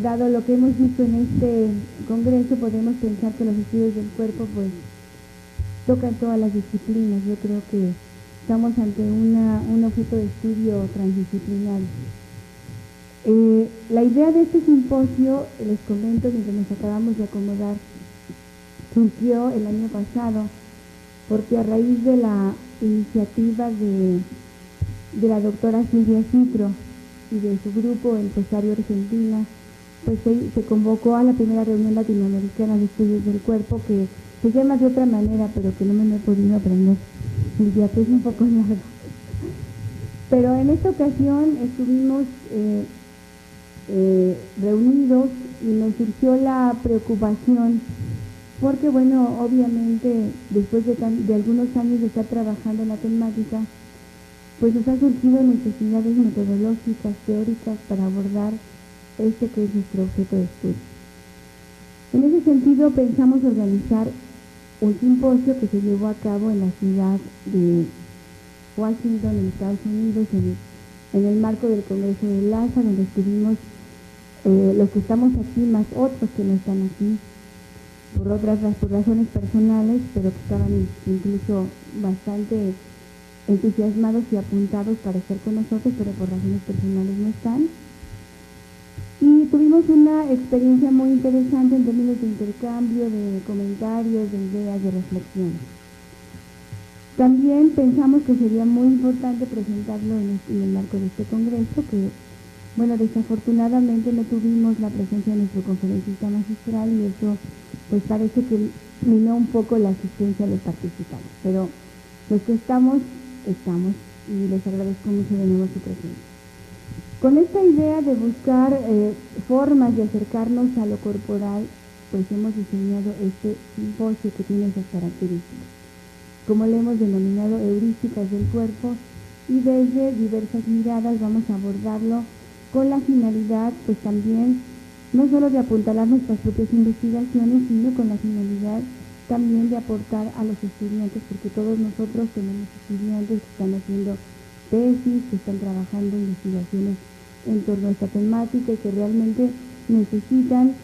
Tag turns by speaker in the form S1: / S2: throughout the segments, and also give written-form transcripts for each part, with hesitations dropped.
S1: dado lo que hemos visto en este congreso, podemos pensar que los estudios del cuerpo pues tocan todas las disciplinas. Yo creo que estamos ante un objeto de estudio transdisciplinario. La idea de este simposio, les comento, mientras nos acabamos de acomodar, surgió el año pasado, porque a raíz de la iniciativa de la doctora Silvia Citro y de su grupo Empresario Argentina, pues se convocó a la primera reunión latinoamericana de estudios del cuerpo, que se llama de otra manera, pero que no me lo he podido aprender, Silvia, que es un poco largo. Pero en esta ocasión estuvimos reunidos y nos surgió la preocupación, porque bueno, obviamente después de algunos años de estar trabajando en la temática, pues nos han surgido necesidades metodológicas, teóricas para abordar este que es nuestro objeto de estudio. En ese sentido pensamos organizar un simposio que se llevó a cabo en la ciudad de Washington, en Estados Unidos, en el marco del Congreso de LASA, donde estuvimos los que estamos aquí, más otros que no están aquí, por razones personales, pero que estaban incluso bastante entusiasmados y apuntados para estar con nosotros, pero por razones personales no están. Y tuvimos una experiencia muy interesante en términos de intercambio, de comentarios, de ideas, de reflexiones. También pensamos que sería muy importante presentarlo en el marco de este congreso, que, bueno, desafortunadamente no tuvimos la presencia de nuestro conferencista magistral y eso, pues parece que minó un poco la asistencia de los participantes. Pero los que estamos y les agradezco mucho de nuevo su presencia. Con esta idea de buscar formas de acercarnos a lo corporal, pues hemos diseñado este simposio que tiene esas características. Como le hemos denominado, heurísticas del cuerpo, y desde diversas miradas vamos a abordarlo con la finalidad, pues también, no solo de apuntalar nuestras propias investigaciones, sino con la finalidad también de aportar a los estudiantes, porque todos nosotros tenemos estudiantes que están haciendo tesis, que están trabajando investigaciones en torno a esta temática y que realmente necesitamos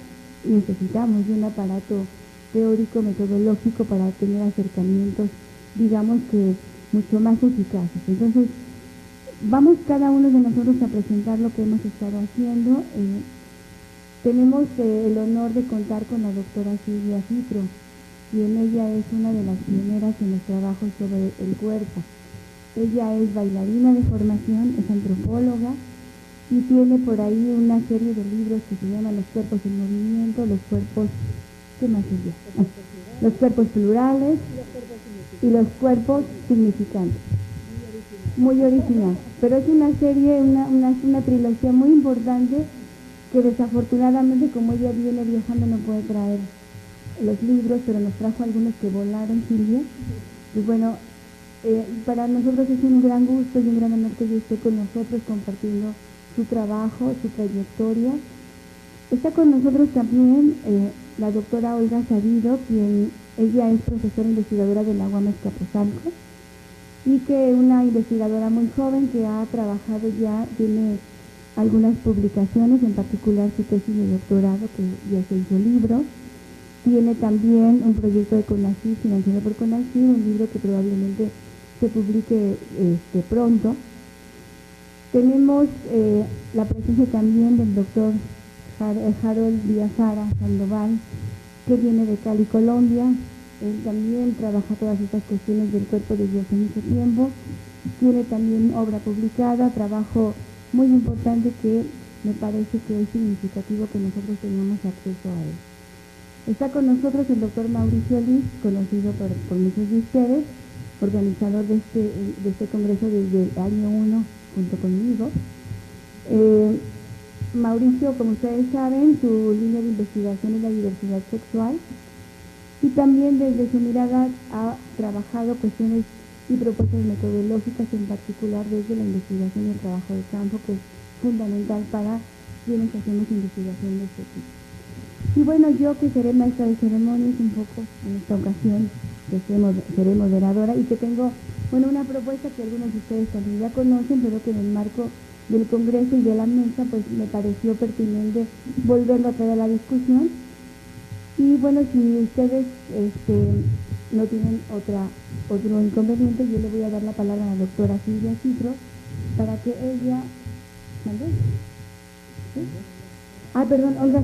S1: de un aparato teórico, metodológico para tener acercamientos, digamos que mucho más eficaces. Entonces, vamos cada uno de nosotros a presentar lo que hemos estado haciendo. Tenemos el honor de contar con la doctora Silvia Citro, quien ella es una de las pioneras en los trabajos sobre el cuerpo. Ella es bailarina de formación, es antropóloga y tiene por ahí una serie de libros que se llaman Los cuerpos en movimiento, los cuerpos, ¿qué más es ya? Los cuerpos plurales y los cuerpos significantes. Muy original, pero es una serie, una trilogía muy importante que desafortunadamente, como ella viene viajando, no puede traer los libros, pero nos trajo algunos que volaron, Silvia. Y bueno, para nosotros es un gran gusto y un gran honor que ella esté con nosotros compartiendo su trabajo, su trayectoria. Está con nosotros también la doctora Olga Sabido, quien ella es profesora investigadora de la UAM Azcapotzalco y que una investigadora muy joven que ha trabajado ya, tiene algunas publicaciones, en particular su tesis de doctorado, que ya se hizo libro. Tiene también un proyecto de CONACYT, financiado por CONACYT, un libro que probablemente se publique pronto. Tenemos la presencia también del doctor Harold Villafara Sandoval, que viene de Cali, Colombia. Él también trabaja todas estas cuestiones del cuerpo desde hace mucho tiempo. Tiene también obra publicada, trabajo muy importante que me parece que es significativo que nosotros tengamos acceso a él. Está con nosotros el doctor Mauricio Liz, conocido por muchos de ustedes, organizador de este congreso desde el año 1, junto conmigo. Mauricio, como ustedes saben, su línea de investigación es la diversidad sexual y también desde su mirada ha trabajado cuestiones y propuestas metodológicas, en particular desde la investigación y el trabajo de campo, que es fundamental para quienes hacemos investigación de este tipo. Y bueno, yo que seré maestra de ceremonias un poco en esta ocasión, que seré moderadora y que tengo, bueno, una propuesta que algunos de ustedes también ya conocen, pero que en el marco del Congreso y de la mesa, pues me pareció pertinente volverlo a traer a la discusión. Y bueno, si ustedes no tienen otro inconveniente, yo le voy a dar la palabra a la doctora Silvia Citro para que ella... ¿Mande? ¿Sí? Perdón, Olga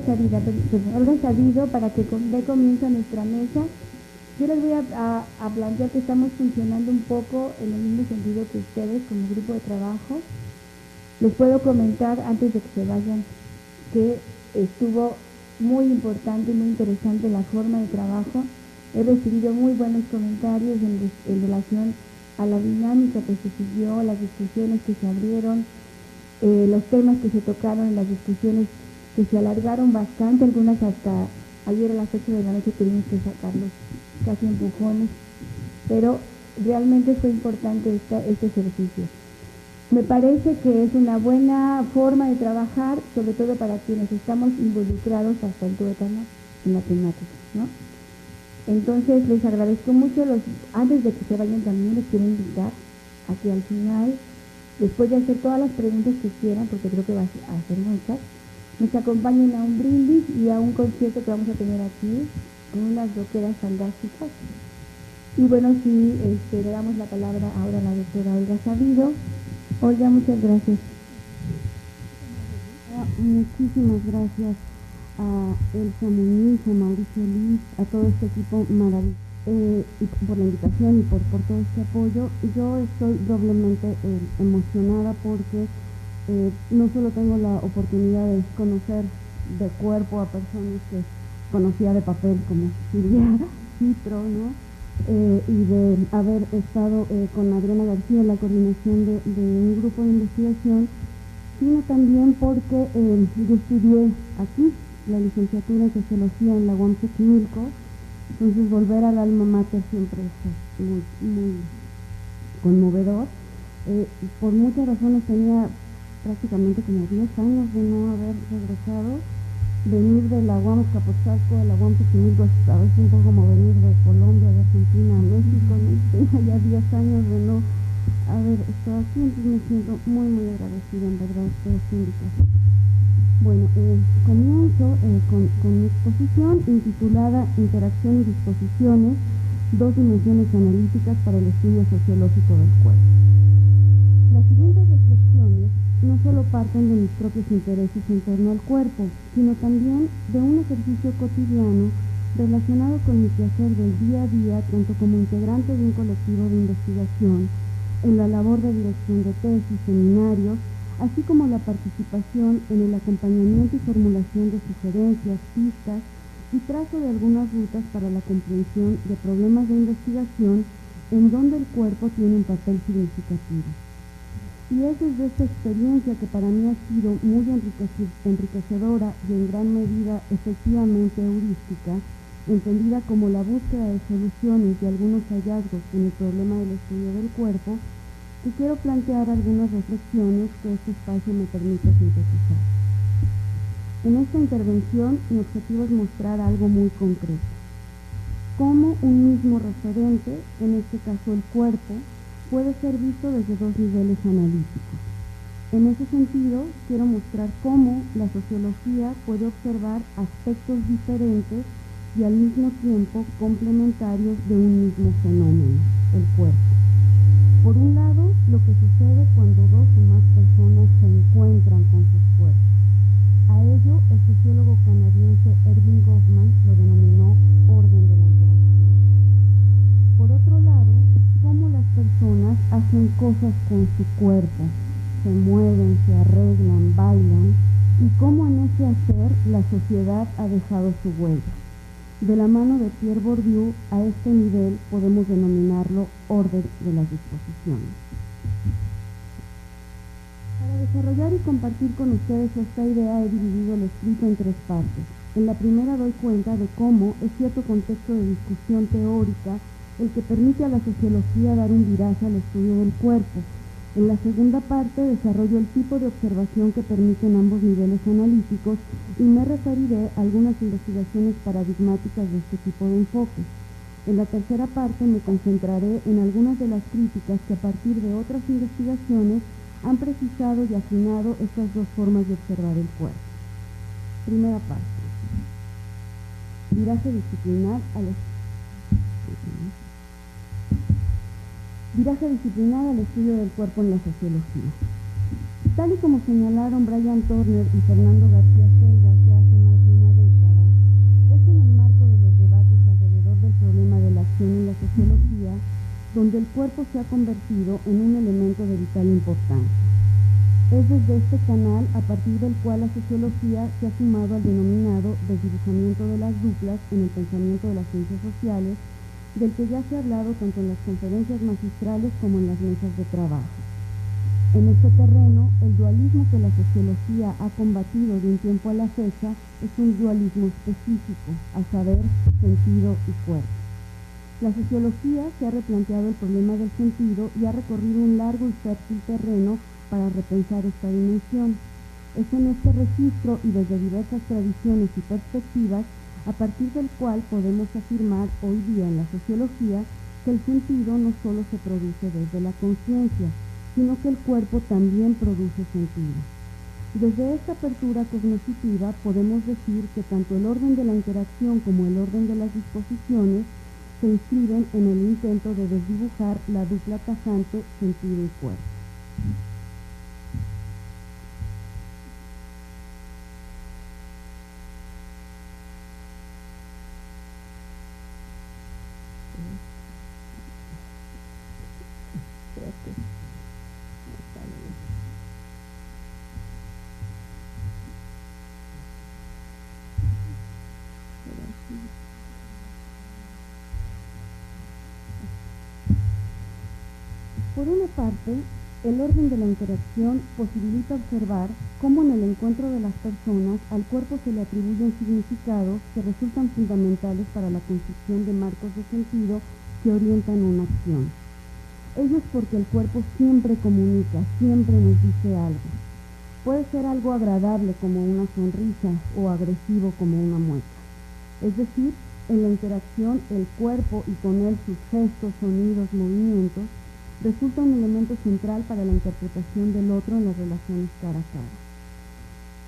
S1: Sabido, para que dé comienzo a nuestra mesa. Yo les voy a plantear que estamos funcionando un poco en el mismo sentido que ustedes como grupo de trabajo. Les puedo comentar antes de que se vayan que estuvo muy importante y muy interesante la forma de trabajo. He recibido muy buenos comentarios en relación a la dinámica que se siguió, las discusiones que se abrieron, los temas que se tocaron en las discusiones que se alargaron bastante, algunas hasta ayer a las 8 de la noche tuvimos que sacarlos casi empujones, pero realmente fue importante este ejercicio. Me parece que es una buena forma de trabajar, sobre todo para quienes estamos involucrados hasta el tuétano en la temática, ¿no? Entonces les agradezco mucho. Antes de que se vayan también les quiero invitar a que al final, después de hacer todas las preguntas que quieran, porque creo que va a ser muchas, nos acompañen a un brindis y a un concierto que vamos a tener aquí con unas rockeras fantásticas. Y bueno, sí, le damos la palabra ahora a la doctora Olga Sabido. Olga, muchas gracias.
S2: Muchísimas gracias a Elsa Muñiz, a Mauricio Liz, a todo este equipo maravilloso por la invitación y por todo este apoyo. Yo estoy doblemente emocionada porque no solo tengo la oportunidad de conocer de cuerpo a personas que conocía de papel como Silvia Citro, ¿no? Y de haber estado con Adriana García en la coordinación de un grupo de investigación, sino también porque yo estudié aquí la licenciatura en Sociología en la UAM Xochimilco. Entonces volver al alma mater siempre es muy, muy conmovedor. Por muchas razones tenía prácticamente como 10 años de no haber regresado. Venir de la UAM Capozalco, de la UAM Xochimilco, a veces un poco como venir de Colombia, de Argentina a México, ¿no? Tenía ya 10 años de no haber estado aquí, entonces me siento muy, muy agradecida en verdad por esta invitación. Bueno, comienzo con mi exposición intitulada Interacción y disposiciones, dos dimensiones analíticas para el estudio sociológico del cuerpo. Las siguientes reflexiones no solo parten de mis propios intereses en torno al cuerpo, sino también de un ejercicio cotidiano relacionado con mi quehacer del día a día, tanto como integrante de un colectivo de investigación, en la labor de dirección de tesis, seminarios, así como la participación en el acompañamiento y formulación de sugerencias, pistas y trazo de algunas rutas para la comprensión de problemas de investigación en donde el cuerpo tiene un papel significativo. Y es desde esta experiencia que para mí ha sido muy enriquecedora y en gran medida efectivamente heurística, entendida como la búsqueda de soluciones y algunos hallazgos en el problema del estudio del cuerpo, que quiero plantear algunas reflexiones que este espacio me permite sintetizar. En esta intervención mi objetivo es mostrar algo muy concreto. Cómo un mismo referente, en este caso el cuerpo, puede ser visto desde dos niveles analíticos. En ese sentido, quiero mostrar cómo la sociología puede observar aspectos diferentes y al mismo tiempo complementarios de un mismo fenómeno, el cuerpo. Por un lado, lo que sucede cuando dos o más personas se encuentran con sus cuerpos. A ello, el sociólogo canadiense Erving Goffman lo denominó orden de la interacción. Por otro lado, cómo las personas hacen cosas con su cuerpo, se mueven, se arreglan, bailan, y cómo en ese hacer la sociedad ha dejado su huella. De la mano de Pierre Bourdieu, a este nivel podemos denominarlo orden de las disposiciones. Para desarrollar y compartir con ustedes esta idea he dividido el escrito en tres partes. En la primera doy cuenta de cómo es cierto contexto de discusión teórica el que permite a la sociología dar un viraje al estudio del cuerpo. En la segunda parte desarrollo el tipo de observación que permiten ambos niveles analíticos y me referiré a algunas investigaciones paradigmáticas de este tipo de enfoque. En la tercera parte me concentraré en algunas de las críticas que a partir de otras investigaciones han precisado y afinado estas dos formas de observar el cuerpo. Primera parte. Viraje disciplinar al estudio del cuerpo en la sociología. Tal y como señalaron Brian Turner y Fernando García Selgas ya hace más de una década, es en el marco de los debates alrededor del problema de la acción en la sociología donde el cuerpo se ha convertido en un elemento de vital importancia. Es desde este canal a partir del cual la sociología se ha sumado al denominado desdibujamiento de las duplas en el pensamiento de las ciencias sociales, del que ya se ha hablado tanto en las conferencias magistrales como en las mesas de trabajo. En este terreno, el dualismo que la sociología ha combatido de un tiempo a la fecha es un dualismo específico, a saber, sentido y cuerpo. La sociología se ha replanteado el problema del sentido y ha recorrido un largo y fértil terreno para repensar esta dimensión. Es en este registro y desde diversas tradiciones y perspectivas a partir del cual podemos afirmar hoy día en la sociología que el sentido no solo se produce desde la conciencia, sino que el cuerpo también produce sentido. Desde esta apertura cognitiva podemos decir que tanto el orden de la interacción como el orden de las disposiciones se inscriben en el intento de desdibujar la dupla tajante sentido y cuerpo. Por una parte, el orden de la interacción posibilita observar cómo en el encuentro de las personas al cuerpo se le atribuyen significados que resultan fundamentales para la construcción de marcos de sentido que orientan una acción. Ello es porque el cuerpo siempre comunica, siempre nos dice algo. Puede ser algo agradable como una sonrisa o agresivo como una mueca. Es decir, en la interacción el cuerpo y con él sus gestos, sonidos, movimientos resulta un elemento central para la interpretación del otro en las relaciones cara a cara.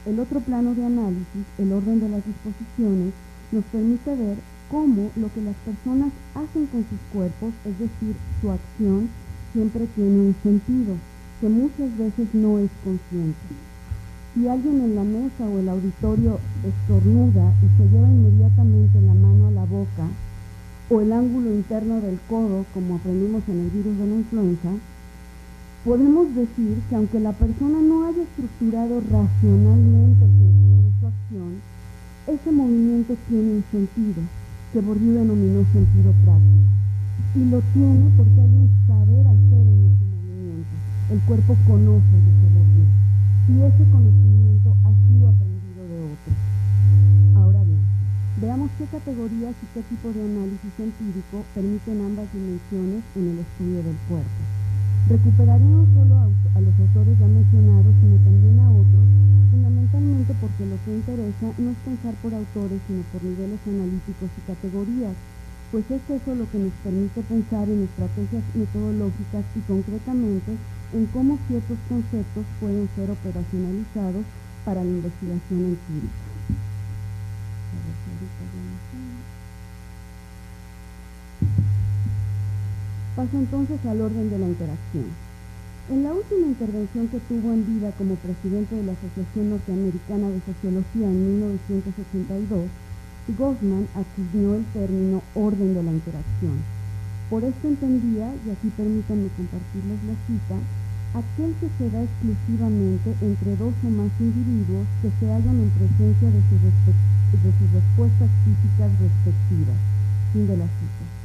S2: El otro plano de análisis, el orden de las disposiciones, nos permite ver cómo lo que las personas hacen con sus cuerpos, es decir, su acción, siempre tiene un sentido, que muchas veces no es consciente. Si alguien en la mesa o el auditorio estornuda y se lleva inmediatamente la mano a la boca, o el ángulo interno del codo, como aprendimos en el virus de la influenza, podemos decir que aunque la persona no haya estructurado racionalmente el sentido de su acción, ese movimiento tiene un sentido, que Bourdieu denominó sentido práctico. Y lo tiene porque hay un saber hacer en ese movimiento. El cuerpo conoce, dice Bourdieu, y ese conocimiento ha sido aprendido de otros. Ahora bien, veamos qué categorías y qué tipo de análisis empírico permiten ambas dimensiones en el estudio del cuerpo. Recuperaré no solo a los autores ya mencionados, sino también a otros, fundamentalmente porque lo que interesa no es pensar por autores, sino por niveles analíticos y categorías, pues es eso lo que nos permite pensar en estrategias metodológicas y concretamente en cómo ciertos conceptos pueden ser operacionalizados para la investigación empírica. Paso entonces al orden de la interacción. En la última intervención que tuvo en vida como presidente de la Asociación Norteamericana de Sociología en 1982, Goffman acuñó el término orden de la interacción. Por esto entendía, y aquí permítanme compartirles la cita, aquel que se da exclusivamente entre dos o más individuos que se hallan en presencia de sus respuestas físicas respectivas. Fin de la cita.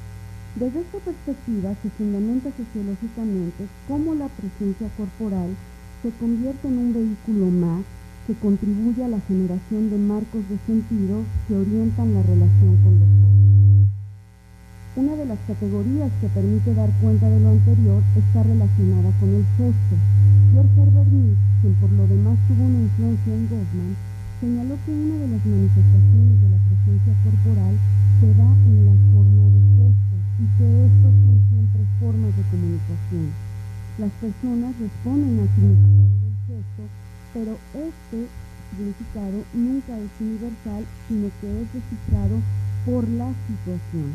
S2: Desde esta perspectiva se fundamenta sociológicamente cómo la presencia corporal se convierte en un vehículo más que contribuye a la generación de marcos de sentido que orientan la relación con los otros. Una de las categorías que permite dar cuenta de lo anterior está relacionada con el gesto. George Herbert Mead, quien por lo demás tuvo una influencia en Goffman, señaló que una de las manifestaciones de la presencia corporal se da en la forma de gestos y que estos son siempre formas de comunicación. Las personas responden al significado del gesto, pero este significado nunca es universal, sino que es descifrado por la situación.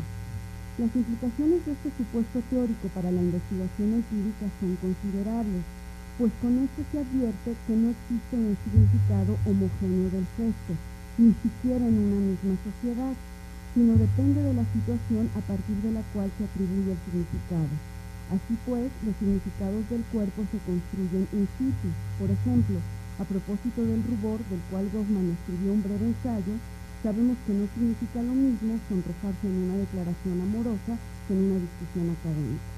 S2: Las implicaciones de este supuesto teórico para la investigación empírica son considerables, pues con esto se advierte que no existe un significado homogéneo del gesto, ni siquiera en una misma sociedad, sino depende de la situación a partir de la cual se atribuye el significado. Así pues, los significados del cuerpo se construyen in situ. Por ejemplo, a propósito del rubor, del cual Goffman escribió un breve ensayo, sabemos que no significa lo mismo sonrojarse en una declaración amorosa que en una discusión académica.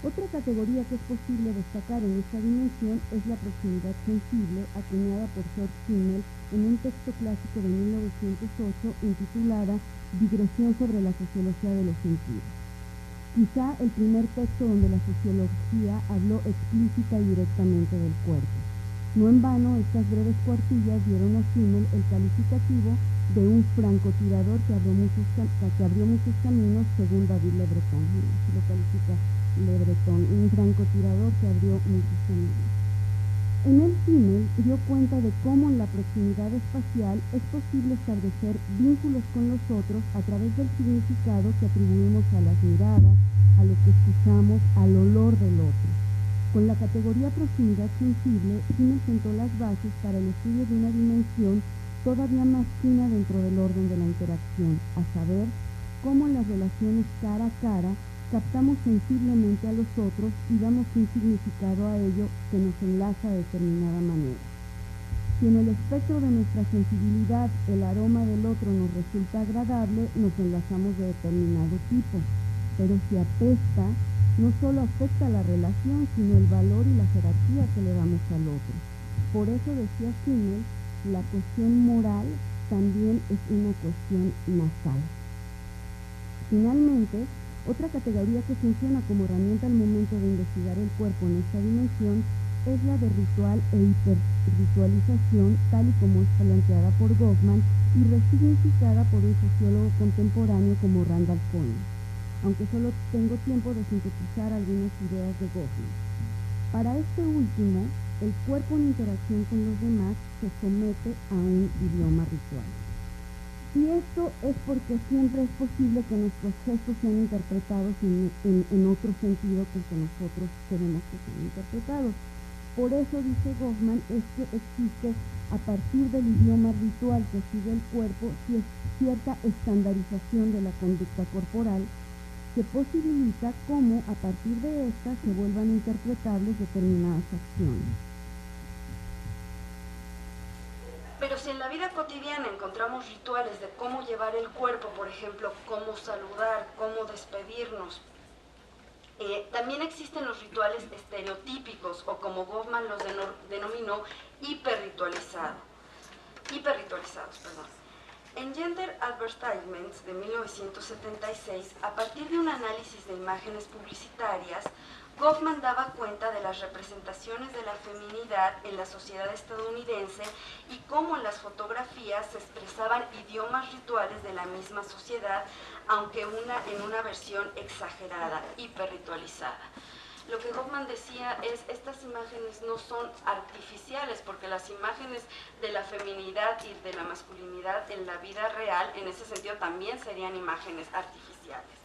S2: Otra categoría que es posible destacar en esta dimensión es la proximidad sensible, acuñada por George Simmel en un texto clásico de 1908 intitulada Digresión sobre la sociología de los sentidos. Quizá el primer texto donde la sociología habló explícita y directamente del cuerpo. No en vano, estas breves cuartillas dieron a Simmel el calificativo de un francotirador que abrió muchos caminos, según David Le Breton. Así lo califica Le Breton, un francotirador que abrió muchos caminos. En él Simmel dio cuenta de cómo en la proximidad espacial es posible establecer vínculos con los otros a través del significado que atribuimos a las miradas, a lo que escuchamos, al olor del otro. Con la categoría proximidad sensible, Simmel sentó las bases para el estudio de una dimensión todavía más fina dentro del orden de la interacción, a saber, cómo en las relaciones cara a cara captamos sensiblemente a los otros y damos un significado a ello que nos enlaza de determinada manera. Si en el espectro de nuestra sensibilidad el aroma del otro nos resulta agradable, nos enlazamos de determinado tipo, pero si apesta, no solo afecta la relación, sino el valor y la jerarquía que le damos al otro. Por eso decía Simmel, la cuestión moral también es una cuestión nasal. Finalmente, otra categoría que funciona como herramienta al momento de investigar el cuerpo en esta dimensión es la de ritual e hiperritualización, tal y como es planteada por Goffman y resignificada por un sociólogo contemporáneo como Randall Cohen, aunque solo tengo tiempo de sintetizar algunas ideas de Goffman. Para este último, el cuerpo en interacción con los demás se somete a un idioma ritual. Y esto es porque siempre es posible que nuestros gestos sean interpretados en otro sentido que el que nosotros queremos que sean interpretados. Por eso, dice Goffman, es que existe a partir del idioma ritual que sigue el cuerpo cierta estandarización de la conducta corporal que posibilita cómo a partir de esta se vuelvan interpretables determinadas acciones.
S3: Pero si en la vida cotidiana encontramos rituales de cómo llevar el cuerpo, por ejemplo, cómo saludar, cómo despedirnos, también existen los rituales estereotípicos, o como Goffman los denominó, hiperritualizados. En Gender Advertisements de 1976, a partir de un análisis de imágenes publicitarias, Goffman daba cuenta de las representaciones de la feminidad en la sociedad estadounidense y cómo en las fotografías se expresaban idiomas rituales de la misma sociedad, aunque en una versión exagerada, hiperritualizada. Lo que Goffman decía es, estas imágenes no son artificiales, porque las imágenes de la feminidad y de la masculinidad en la vida real, en ese sentido, también serían imágenes artificiales.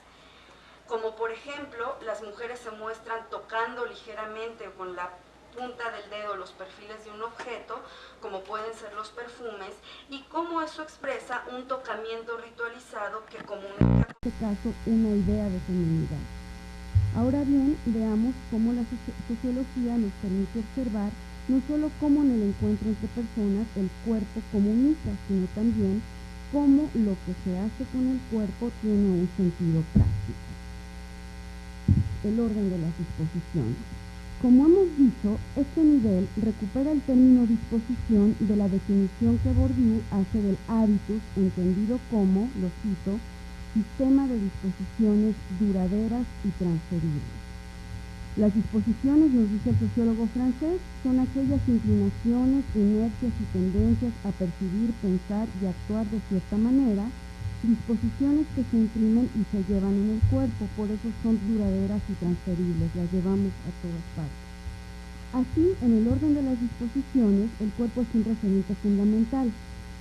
S3: Como por ejemplo, las mujeres se muestran tocando ligeramente o con la punta del dedo los perfiles de un objeto, como pueden ser los perfumes, y cómo eso expresa un tocamiento ritualizado que comunica,
S2: en este caso, una idea de feminidad. Ahora bien, veamos cómo la sociología nos permite observar no solo cómo en el encuentro entre personas el cuerpo comunica, sino también cómo lo que se hace con el cuerpo tiene un sentido práctico. El orden de las disposiciones. Como hemos dicho, este nivel recupera el término disposición de la definición que Bourdieu hace del hábitus, entendido como, lo cito, sistema de disposiciones duraderas y transferibles. Las disposiciones, nos dice el sociólogo francés, son aquellas inclinaciones, inercias y tendencias a percibir, pensar y actuar de cierta manera disposiciones que se imprimen y se llevan en el cuerpo, por eso son duraderas y transferibles, las llevamos a todas partes. Así, en el orden de las disposiciones, el cuerpo es un referente fundamental,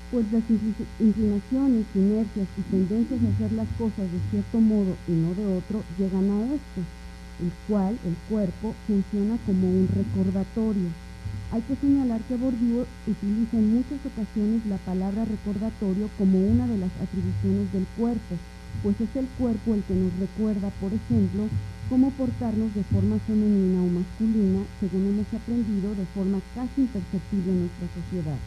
S2: pues las inclinaciones, inercias y tendencias a hacer las cosas de cierto modo y no de otro llegan a esto, el cual, el cuerpo, funciona como un recordatorio. Hay que señalar que Bourdieu utiliza en muchas ocasiones la palabra recordatorio como una de las atribuciones del cuerpo, pues es el cuerpo el que nos recuerda, por ejemplo, cómo portarnos de forma femenina o masculina, según hemos aprendido de forma casi imperceptible en nuestra sociedad.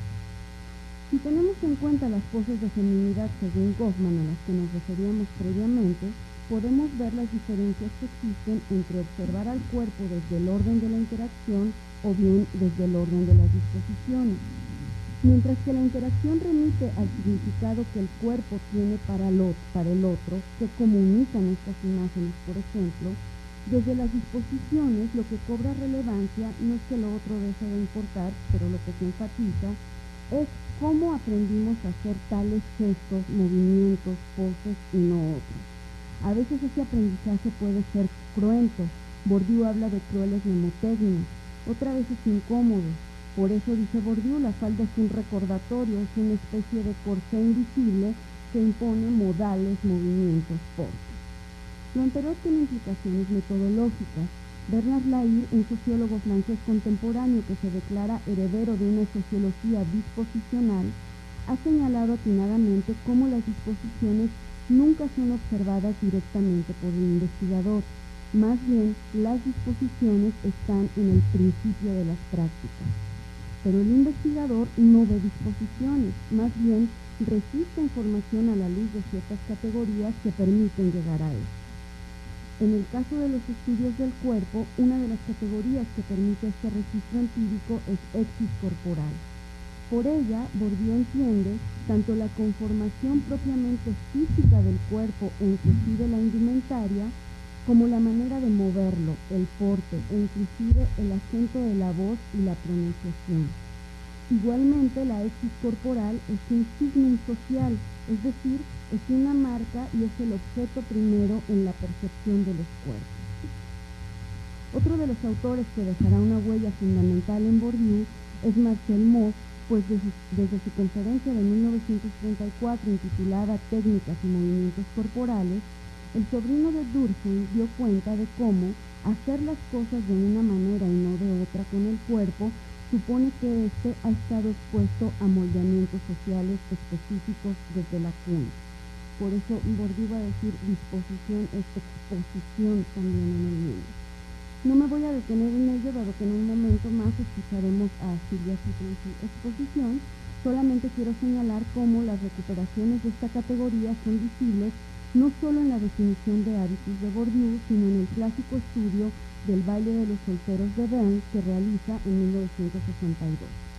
S2: Si tenemos en cuenta las poses de feminidad según Goffman a las que nos referíamos previamente, podemos ver las diferencias que existen entre observar al cuerpo desde el orden de la interacción o bien desde el orden de las disposiciones. Mientras que la interacción remite al significado que el cuerpo tiene para el otro, que comunican estas imágenes, por ejemplo, desde las disposiciones lo que cobra relevancia no es que lo otro deje de importar, pero lo que se enfatiza es cómo aprendimos a hacer tales gestos, movimientos, poses y no otros. A veces ese aprendizaje puede ser cruento. Bourdieu habla de crueles mnemotecnias. Otra vez es incómodo. Por eso, dice Bourdieu, la falda es un recordatorio, es una especie de corsé invisible que impone modales, movimientos, poses. Lo anterior tiene implicaciones metodológicas. Bernard Lahire, un sociólogo francés contemporáneo que se declara heredero de una sociología disposicional, ha señalado atinadamente cómo las disposiciones nunca son observadas directamente por el investigador. Más bien, las disposiciones están en el principio de las prácticas. Pero el investigador no ve disposiciones, más bien resiste información a la luz de ciertas categorías que permiten llegar a él. En el caso de los estudios del cuerpo, una de las categorías que permite este registro empírico es exis corporal. Por ella, Bourdieu entiende tanto la conformación propiamente física del cuerpo e inclusive la indumentaria, como la manera de moverlo, el porte e inclusive el acento de la voz y la pronunciación. Igualmente, la exis corporal es un signum social, es decir, es una marca y es el objeto primero en la percepción de los cuerpos. Otro de los autores que dejará una huella fundamental en Bourdieu es Marcel Mauss, pues desde su conferencia de 1934 intitulada Técnicas y movimientos corporales, el sobrino de Durkheim dio cuenta de cómo hacer las cosas de una manera y no de otra con el cuerpo supone que éste ha estado expuesto a moldeamientos sociales específicos desde la cuna. Por eso Bourdieu va a decir disposición es exposición también en el mundo. No me voy a detener en ello, dado que en un momento más escucharemos a Silvia Citro en su exposición. Solamente quiero señalar cómo las recuperaciones de esta categoría son visibles no solo en la definición de hábitos de Bourdieu, sino en el clásico estudio del baile de los solteros de Verne que realiza en 1962.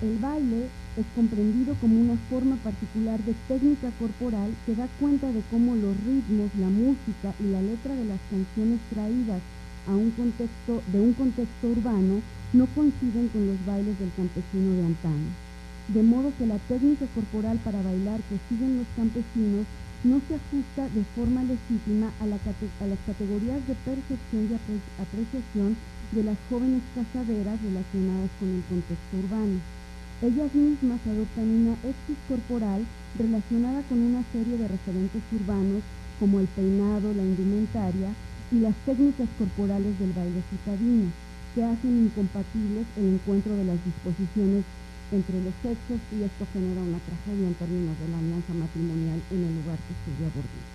S2: El baile es comprendido como una forma particular de técnica corporal que da cuenta de cómo los ritmos, la música y la letra de las canciones traídas a un contexto urbano no coinciden con los bailes del campesino de antaño. De modo que la técnica corporal para bailar que siguen los campesinos no se ajusta de forma legítima a las categorías de percepción y apreciación de las jóvenes casaderas relacionadas con el contexto urbano. Ellas mismas adoptan una exis corporal relacionada con una serie de referentes urbanos como el peinado, la indumentaria y las técnicas corporales del baile citadino, que hacen incompatibles el encuentro de las disposiciones entre los sexos, y esto genera una tragedia en términos de la alianza matrimonial en el lugar que estudia Bourdieu.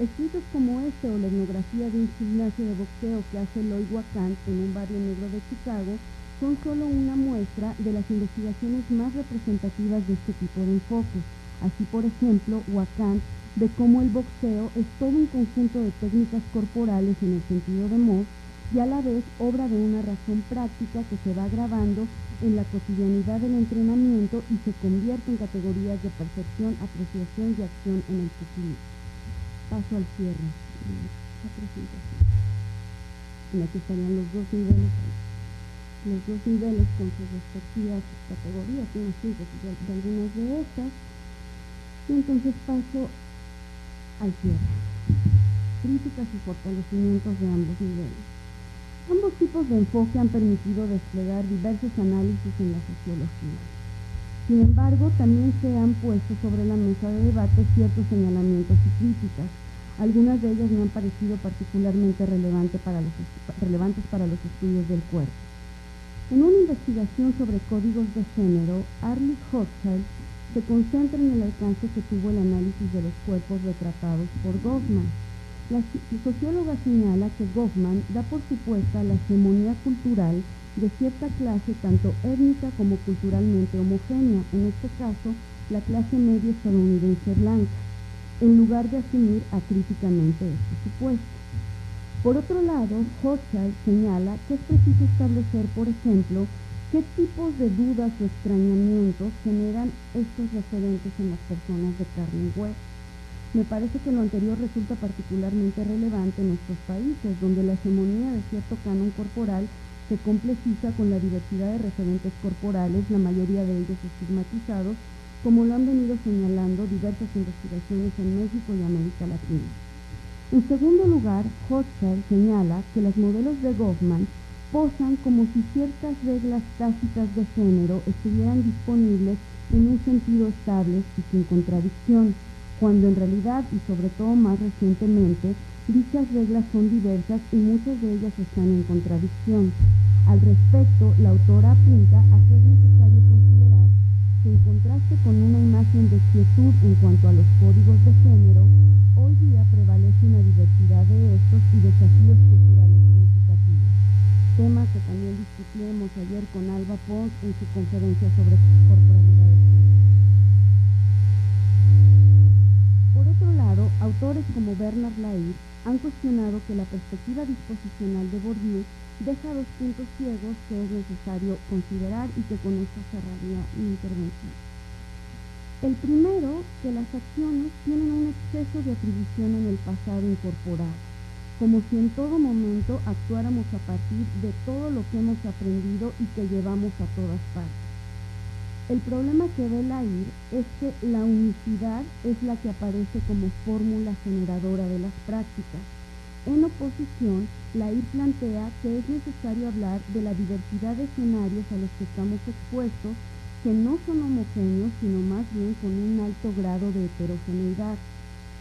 S2: Escritos como este o la etnografía de un gimnasio de boxeo que hace Lloyd Wacant en un barrio negro de Chicago son solo una muestra de las investigaciones más representativas de este tipo de enfoques. Así, por ejemplo, Wacant ve cómo el boxeo es todo un conjunto de técnicas corporales en el sentido de Mauss y a la vez obra de una razón práctica que se va grabando en la cotidianidad del entrenamiento y se convierte en categorías de percepción, apreciación y acción en el pugilismo. Paso al cierre de esta presentación. Y aquí estarían los dos niveles. los dos niveles con sus respectivas categorías, una síntesis de algunas de estas, y entonces paso al cierre. Críticas y fortalecimientos de ambos niveles. Ambos tipos de enfoque han permitido desplegar diversos análisis en la sociología. Sin embargo, también se han puesto sobre la mesa de debate ciertos señalamientos y críticas. Algunas de ellas me han parecido particularmente relevantes para los estudios del cuerpo. En una investigación sobre códigos de género, Arlie Hochschild se concentra en el alcance que tuvo el análisis de los cuerpos retratados por Goffman. La socióloga señala que Goffman da por supuesta la hegemonía cultural de cierta clase tanto étnica como culturalmente homogénea, en este caso la clase media estadounidense blanca, en lugar de asumir acríticamente este supuesto. Por otro lado, Hochschild señala que es preciso establecer, por ejemplo, qué tipos de dudas o extrañamientos generan estos referentes en las personas de carne y hueso. Me parece que lo anterior resulta particularmente relevante en nuestros países, donde la hegemonía de cierto canon corporal se complejiza con la diversidad de referentes corporales, la mayoría de ellos estigmatizados, como lo han venido señalando diversas investigaciones en México y América Latina. En segundo lugar, Hochschild señala que los modelos de Goffman posan como si ciertas reglas tácitas de género estuvieran disponibles en un sentido estable y sin contradicción, cuando en realidad, y sobre todo más recientemente, dichas reglas son diversas y muchas de ellas están en contradicción. Al respecto, la autora apunta a que es necesario considerar que en contraste con una imagen de quietud en cuanto a los códigos de género, hoy día prevalece una diversidad de estos y desafíos culturales significativos, tema que también discutimos ayer con Alba Pons en su conferencia sobre corporalidades. Por otro lado, autores como Bernard Lahire han cuestionado que la perspectiva disposicional de Bourdieu deja dos puntos ciegos que es necesario considerar y que con esto cerraría mi intervención. El primero, que las acciones tienen un exceso de atribución en el pasado incorporado, como si en todo momento actuáramos a partir de todo lo que hemos aprendido y que llevamos a todas partes. El problema que ve Lahire es que la unicidad es la que aparece como fórmula generadora de las prácticas. En oposición, Lahire plantea que es necesario hablar de la diversidad de escenarios a los que estamos expuestos, que no son homogéneos, sino más bien con un alto grado de heterogeneidad.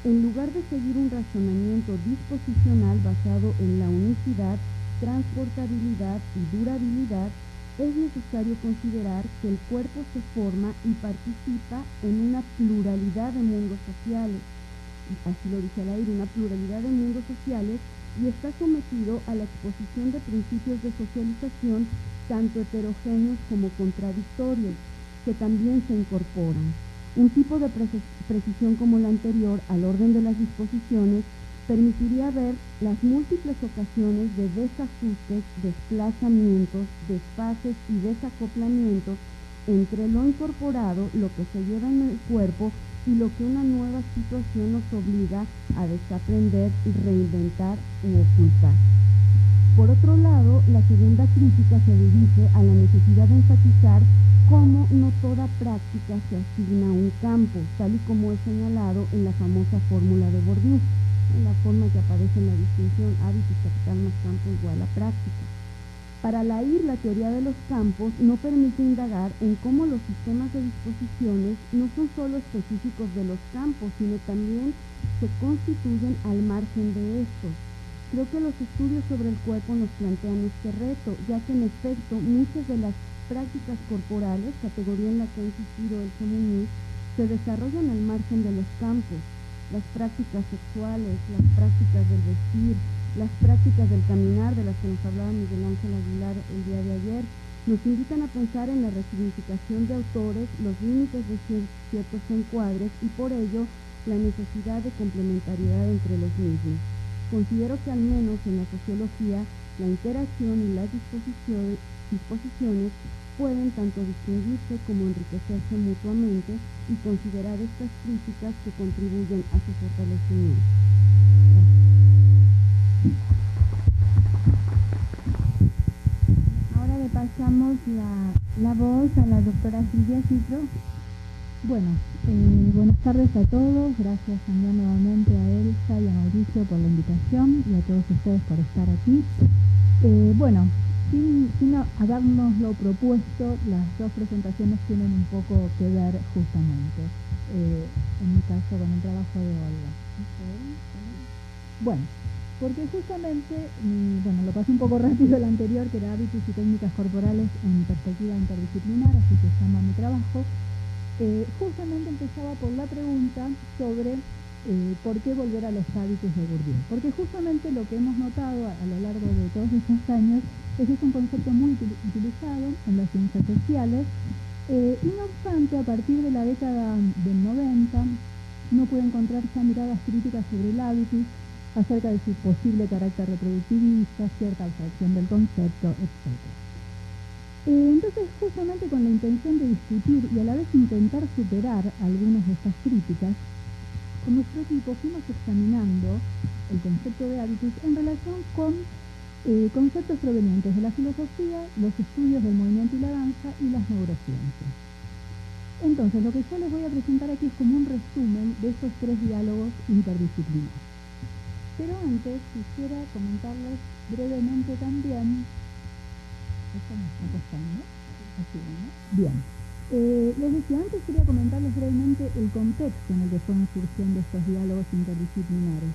S2: En lugar de seguir un razonamiento disposicional basado en la unicidad, transportabilidad y durabilidad, es necesario considerar que el cuerpo se forma y participa en una pluralidad de mundos sociales, así lo dice Lahire, una pluralidad de mundos sociales, y está sometido a la exposición de principios de socialización tanto heterogéneos como contradictorios, que también se incorporan. Un tipo de precisión como la anterior al orden de las disposiciones permitiría ver las múltiples ocasiones de desajustes, desplazamientos, desfases y desacoplamientos entre lo incorporado, lo que se lleva en el cuerpo y lo que una nueva situación nos obliga a desaprender, reinventar u ocultar. Por otro lado, la segunda crítica se dirige a la necesidad de enfatizar cómo no toda práctica se asigna a un campo, tal y como es señalado en la famosa fórmula de Bourdieu, en la forma que aparece en la distinción hábito y capital más campo igual a práctica. Para Lahire, la teoría de los campos no permite indagar en cómo los sistemas de disposiciones no son solo específicos de los campos, sino también se constituyen al margen de estos. Creo que los estudios sobre el cuerpo nos plantean este reto, ya que en efecto muchas de las prácticas corporales, categoría en la que ha insistido Elsa Muñiz, se desarrollan al margen de los campos. Las prácticas sexuales, las prácticas del vestir, las prácticas del caminar, de las que nos hablaba Miguel Ángel Aguilar el día de ayer, nos invitan a pensar en la resignificación de autores, los límites de ciertos encuadres y por ello la necesidad de complementariedad entre los mismos. Considero que al menos en la sociología la interacción y las disposiciones pueden tanto distinguirse como enriquecerse mutuamente y considerar estas críticas que contribuyen a su fortalecimiento. Gracias. Ahora le paso
S1: la voz a la doctora Silvia Citro.
S4: Bueno, buenas tardes a todos, gracias también nuevamente a Elsa y a Mauricio por la invitación y a todos ustedes por estar aquí. Bueno, sin habernoslo propuesto, las dos presentaciones tienen un poco que ver justamente, en mi caso con el trabajo de Olga. Bueno, porque justamente, lo pasé un poco rápido el anterior, que era hábitos y técnicas corporales en perspectiva interdisciplinar, así se llama mi trabajo. Justamente empezaba por la pregunta sobre por qué volver a los hábitos de Bourdieu. Porque justamente lo que hemos notado a lo largo de todos estos años es que es un concepto muy utilizado en las ciencias sociales, y no obstante, a partir de la década del 90, uno puede encontrar ya miradas críticas sobre el hábitus, acerca de su posible carácter reproductivista, cierta abstracción del concepto, etc. Entonces, justamente con la intención de discutir y a la vez intentar superar algunas de estas críticas, con nuestro equipo fuimos examinando el concepto de hábitus en relación con conceptos provenientes de la filosofía, los estudios del movimiento y la danza y las neurociencias. Entonces, lo que yo les voy a presentar aquí es como un resumen de estos tres diálogos interdisciplinarios. Pero antes quisiera comentarles brevemente también. ¿Esto me está costando? Así, ¿no? Bien. Les decía, antes quería comentarles brevemente el contexto en el que fueron surgiendo estos diálogos interdisciplinares.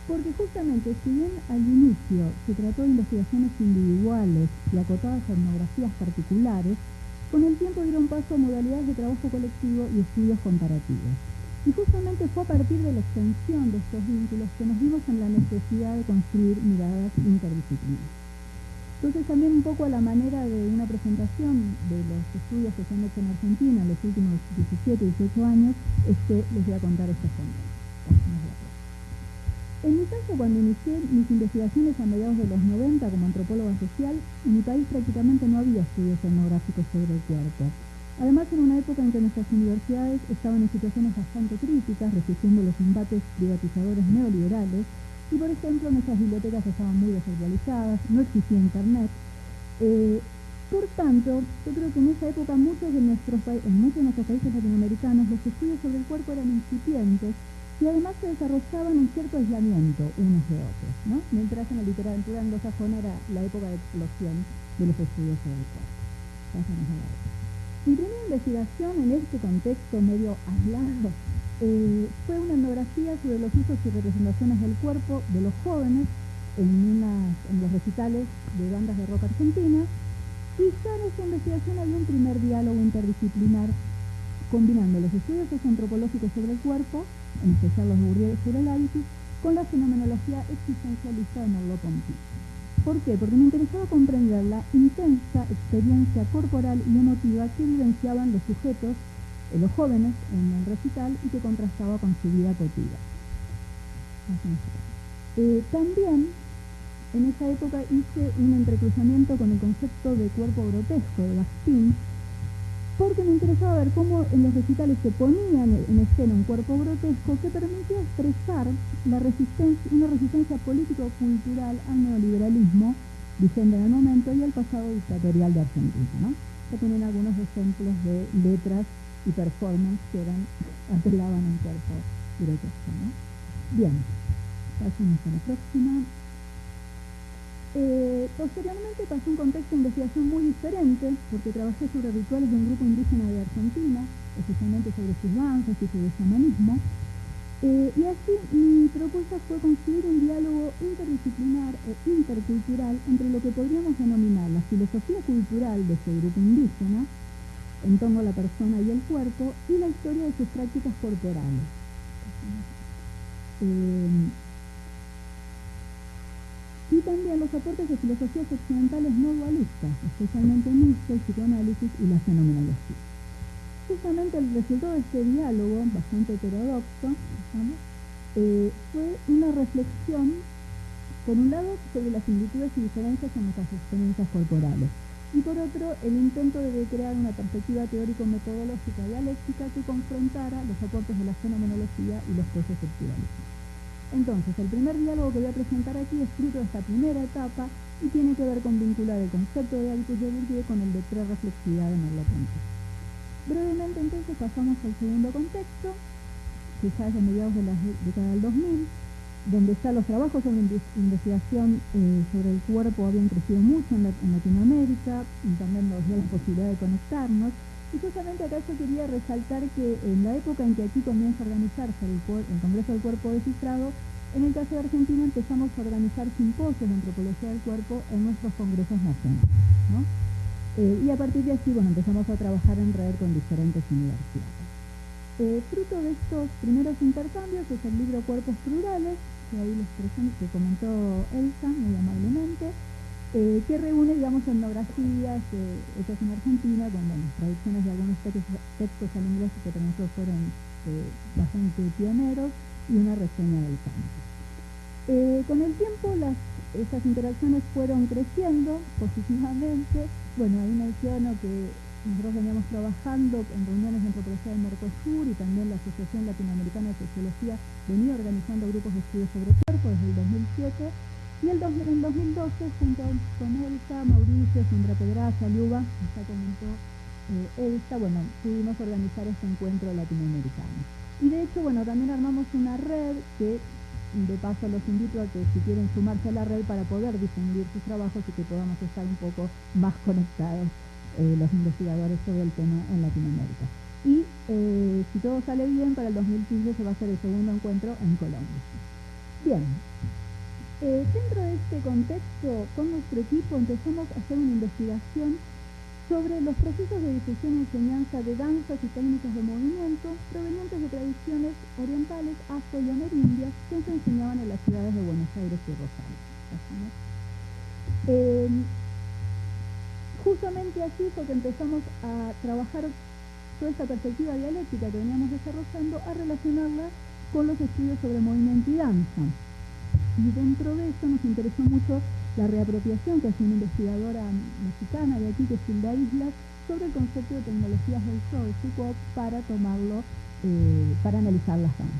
S4: Porque justamente, si bien al inicio se trató de investigaciones individuales y acotadas a etnografías particulares, con el tiempo dieron paso a modalidades de trabajo colectivo y estudios comparativos. Y justamente fue a partir de la extensión de estos vínculos que nos vimos en la necesidad de construir miradas interdisciplinarias. Entonces, también un poco a la manera de una presentación de los estudios que se han hecho en Argentina en los últimos 17, 18 años, es que les voy a contar estas tendencias. En mi caso, cuando inicié mis investigaciones a mediados de los 90 como antropóloga social, en mi país prácticamente no había estudios etnográficos sobre el cuerpo. Además, en una época en que nuestras universidades estaban en situaciones bastante críticas, resistiendo los embates privatizadores neoliberales, y por ejemplo, nuestras bibliotecas estaban muy desactualizadas, no existía internet. Por tanto, yo creo que en esa época en muchos de nuestros países latinoamericanos los estudios sobre el cuerpo eran incipientes y además se desarrollaban en cierto aislamiento unos de otros, ¿no? Mientras en la literatura anglosajona era la época de explosión de los estudios sobre el cuerpo. Pasamos a la otra. Mi primera investigación en este contexto medio aislado fue una etnografía sobre los usos y representaciones del cuerpo de los jóvenes en los recitales de bandas de rock argentinas, y ya en esta investigación había un primer diálogo interdisciplinar combinando los estudios socioantropológicos sobre el cuerpo, en especial los de Bourdieu sobre el hábitus, con la fenomenología existencialista de Merleau-Ponty. ¿Por qué? Porque me interesaba comprender la intensa experiencia corporal y emotiva que vivenciaban los sujetos, los jóvenes, en el recital y que contrastaba con su vida cotidiana. También, en esa época hice un entrecruzamiento con el concepto de cuerpo grotesco de Bakhtin, porque me interesaba ver cómo en los recitales se ponía en escena un cuerpo grotesco que permitía expresar una resistencia político-cultural al neoliberalismo vigente en el momento y al pasado dictatorial de Argentina, ¿no? Ya tienen algunos ejemplos de letras y performance que apelaban a un cuerpo grotesco, ¿no? Bien, pasamos a la próxima. Posteriormente pasó un contexto de investigación muy diferente, porque trabajé sobre rituales de un grupo indígena de Argentina, especialmente sobre sus danzas y sobre el xamanismo, y así mi propuesta fue construir un diálogo interdisciplinar e intercultural entre lo que podríamos denominar la filosofía cultural de ese grupo indígena, en torno a la persona y el cuerpo, y la historia de sus prácticas corporales. Y también los aportes de filosofías occidentales no dualistas, especialmente Nietzsche, el psicoanálisis y la fenomenología. Justamente el resultado de este diálogo, bastante heterodoxo, fue una reflexión, por un lado, sobre las similitudes y diferencias en nuestras experiencias corporales, y por otro, el intento de crear una perspectiva teórico-metodológica dialéctica que confrontara los aportes de la fenomenología y los conceptualismos. Entonces, el primer diálogo que voy a presentar aquí es fruto de esta primera etapa y tiene que ver con vincular el concepto de hábitus de Bourdieu con el de prereflexividad de Merleau-Ponty. Brevemente, entonces, pasamos al segundo contexto, que ya es de mediados de la década del 2000, donde ya los trabajos sobre investigación sobre el cuerpo habían crecido mucho en Latinoamérica, y también nos dio la posibilidad de conectarnos. Y justamente acá yo quería resaltar que en la época en que aquí comienza a organizarse el Congreso del Cuerpo Descifrado, en el caso de Argentina empezamos a organizar simposios de antropología del cuerpo en nuestros congresos nacionales, ¿no? Y a partir de allí, bueno, empezamos a trabajar en red con diferentes universidades. Fruto de estos primeros intercambios es el libro Cuerpos Plurales, que ahí les presento, que comentó Elsa muy amablemente, que reúne, digamos, etnografías hechas en Argentina, con traducciones de algunos textos al inglés que para nosotros fueron bastante pioneros, y una reseña del campo. Con el tiempo estas interacciones fueron creciendo positivamente. Bueno, ahí menciono que nosotros veníamos trabajando en reuniones de antropología del Mercosur, y también la Asociación Latinoamericana de Sociología venía organizando grupos de estudios sobre el cuerpo desde el 2007, y en 2012, junto con Elsa, Mauricio, Sandra Pedraza, Luba, ya comentó Elsa, bueno, pudimos organizar este encuentro latinoamericano. Y de hecho, bueno, también armamos una red que, de paso, los invito a que si quieren sumarse a la red para poder difundir sus trabajos y que podamos estar un poco más conectados los investigadores sobre el tema en Latinoamérica. Y si todo sale bien, para el 2015 se va a hacer el segundo encuentro en Colombia. Bien. Dentro de este contexto, con nuestro equipo empezamos a hacer una investigación sobre los procesos de difusión y enseñanza de danzas y técnicas de movimiento provenientes de tradiciones orientales, afro y amerindias que se enseñaban en las ciudades de Buenos Aires y Rosario. Justamente así fue que empezamos a trabajar toda esta perspectiva dialéctica que veníamos desarrollando, a relacionarla con los estudios sobre movimiento y danza. Y dentro de eso nos interesó mucho la reapropiación que hace una investigadora mexicana de aquí, que es Hilda Islas, sobre el concepto de tecnologías del show de Foucault para tomarlo, para analizar las danzas.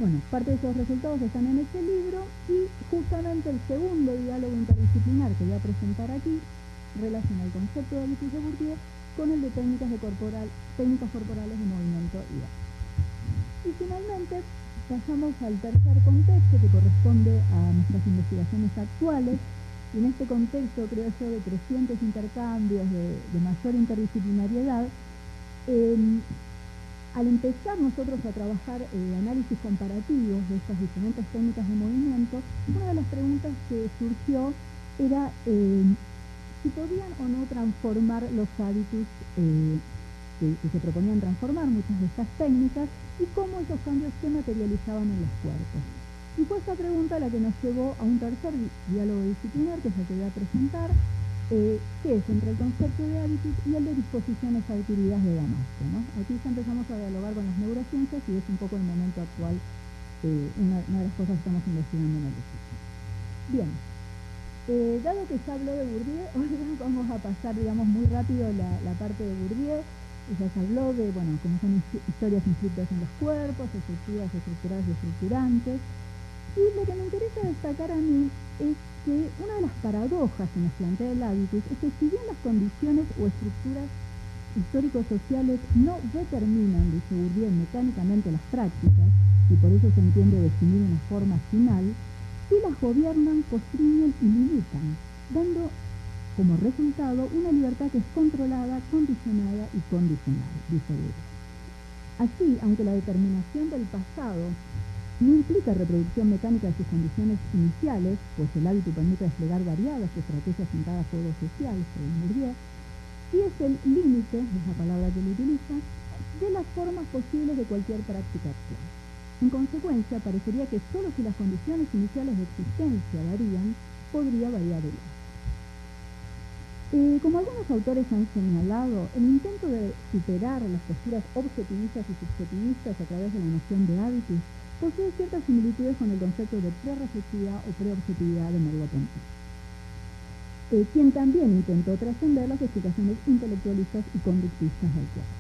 S4: Bueno, parte de esos resultados están en este libro, y justamente el segundo diálogo interdisciplinar que voy a presentar aquí relaciona el concepto de hábitus de Bourdieu con el de técnicas corporales de movimiento y danza. Y finalmente pasamos al tercer contexto, que corresponde a nuestras investigaciones actuales, y en este contexto, creo yo, de crecientes intercambios, de mayor interdisciplinariedad, al empezar nosotros a trabajar análisis comparativos de estas diferentes técnicas de movimiento, una de las preguntas que surgió era si podían o no transformar los hábitus que se proponían transformar, muchas de estas técnicas, y cómo esos cambios se materializaban en los cuerpos. Y fue esta pregunta la que nos llevó a un tercer diálogo disciplinar, que es el que voy a presentar, que es entre el concepto de hábitus y el de disposiciones adquiridas de Damasco, ¿no? Aquí ya empezamos a dialogar con las neurociencias, y es un poco el momento actual, una de las cosas que estamos investigando en el equipo. Bien. Dado que ya habló de Bourdieu, hoy vamos a pasar, digamos, muy rápido la parte de Bourdieu. Ya se habló de, bueno, cómo son historias inscritas en los cuerpos, efectivas, estructuradas y estructurantes. Y lo que me interesa destacar a mí es que una de las paradojas que nos plantea el hábitus es que, si bien las condiciones o estructuras histórico-sociales no determinan, dice Bourdieu, mecánicamente las prácticas, y por eso se entiende definir una forma final, sí las gobiernan, constriñen y limitan, dando como resultado una libertad que es controlada, condicionada y condicional, dice Bourdieu. Así, aunque la determinación del pasado no implica reproducción mecánica de sus condiciones iniciales, pues el hábito permite desplegar variadas estrategias en cada juego social, según Bourdieu, y es el límite, es la palabra que él utiliza, de las formas posibles de cualquier práctica actual. En consecuencia, parecería que solo si las condiciones iniciales de existencia varían, podría variar el hábito. Como algunos autores han señalado, el intento de superar las posturas objetivistas y subjetivistas a través de la noción de hábitus posee ciertas similitudes con el concepto de prereflexividad o preobjetividad de Merleau-Ponty, quien también intentó trascender las explicaciones intelectualistas y conductistas del cuerpo.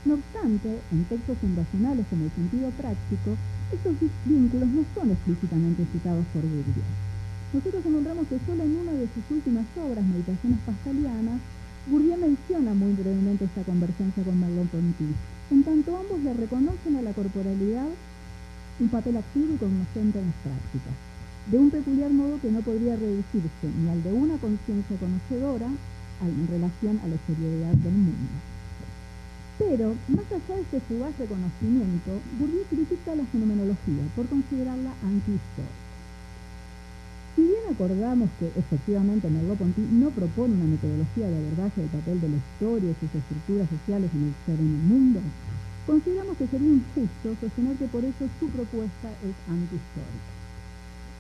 S4: No obstante, en textos fundacionales como el sentido práctico, estos vínculos no son explícitamente citados por Bourdieu. Nosotros encontramos que solo en una de sus últimas obras, Meditaciones Pascalianas, Bourdieu menciona muy brevemente esta convergencia con Merleau-Ponty, en tanto ambos le reconocen a la corporalidad un papel activo y cognoscente en las prácticas, de un peculiar modo que no podría reducirse ni al de una conciencia conocedora en relación a la exterioridad del mundo. Pero, más allá de este fugaz reconocimiento, Bourdieu critica la fenomenología por considerarla antihistórica. Si bien acordamos que efectivamente Merleau-Ponty no propone una metodología de abordaje del papel de la historia y sus estructuras sociales en el ser en el mundo, consideramos que sería injusto sostener que por eso su propuesta es antihistórica.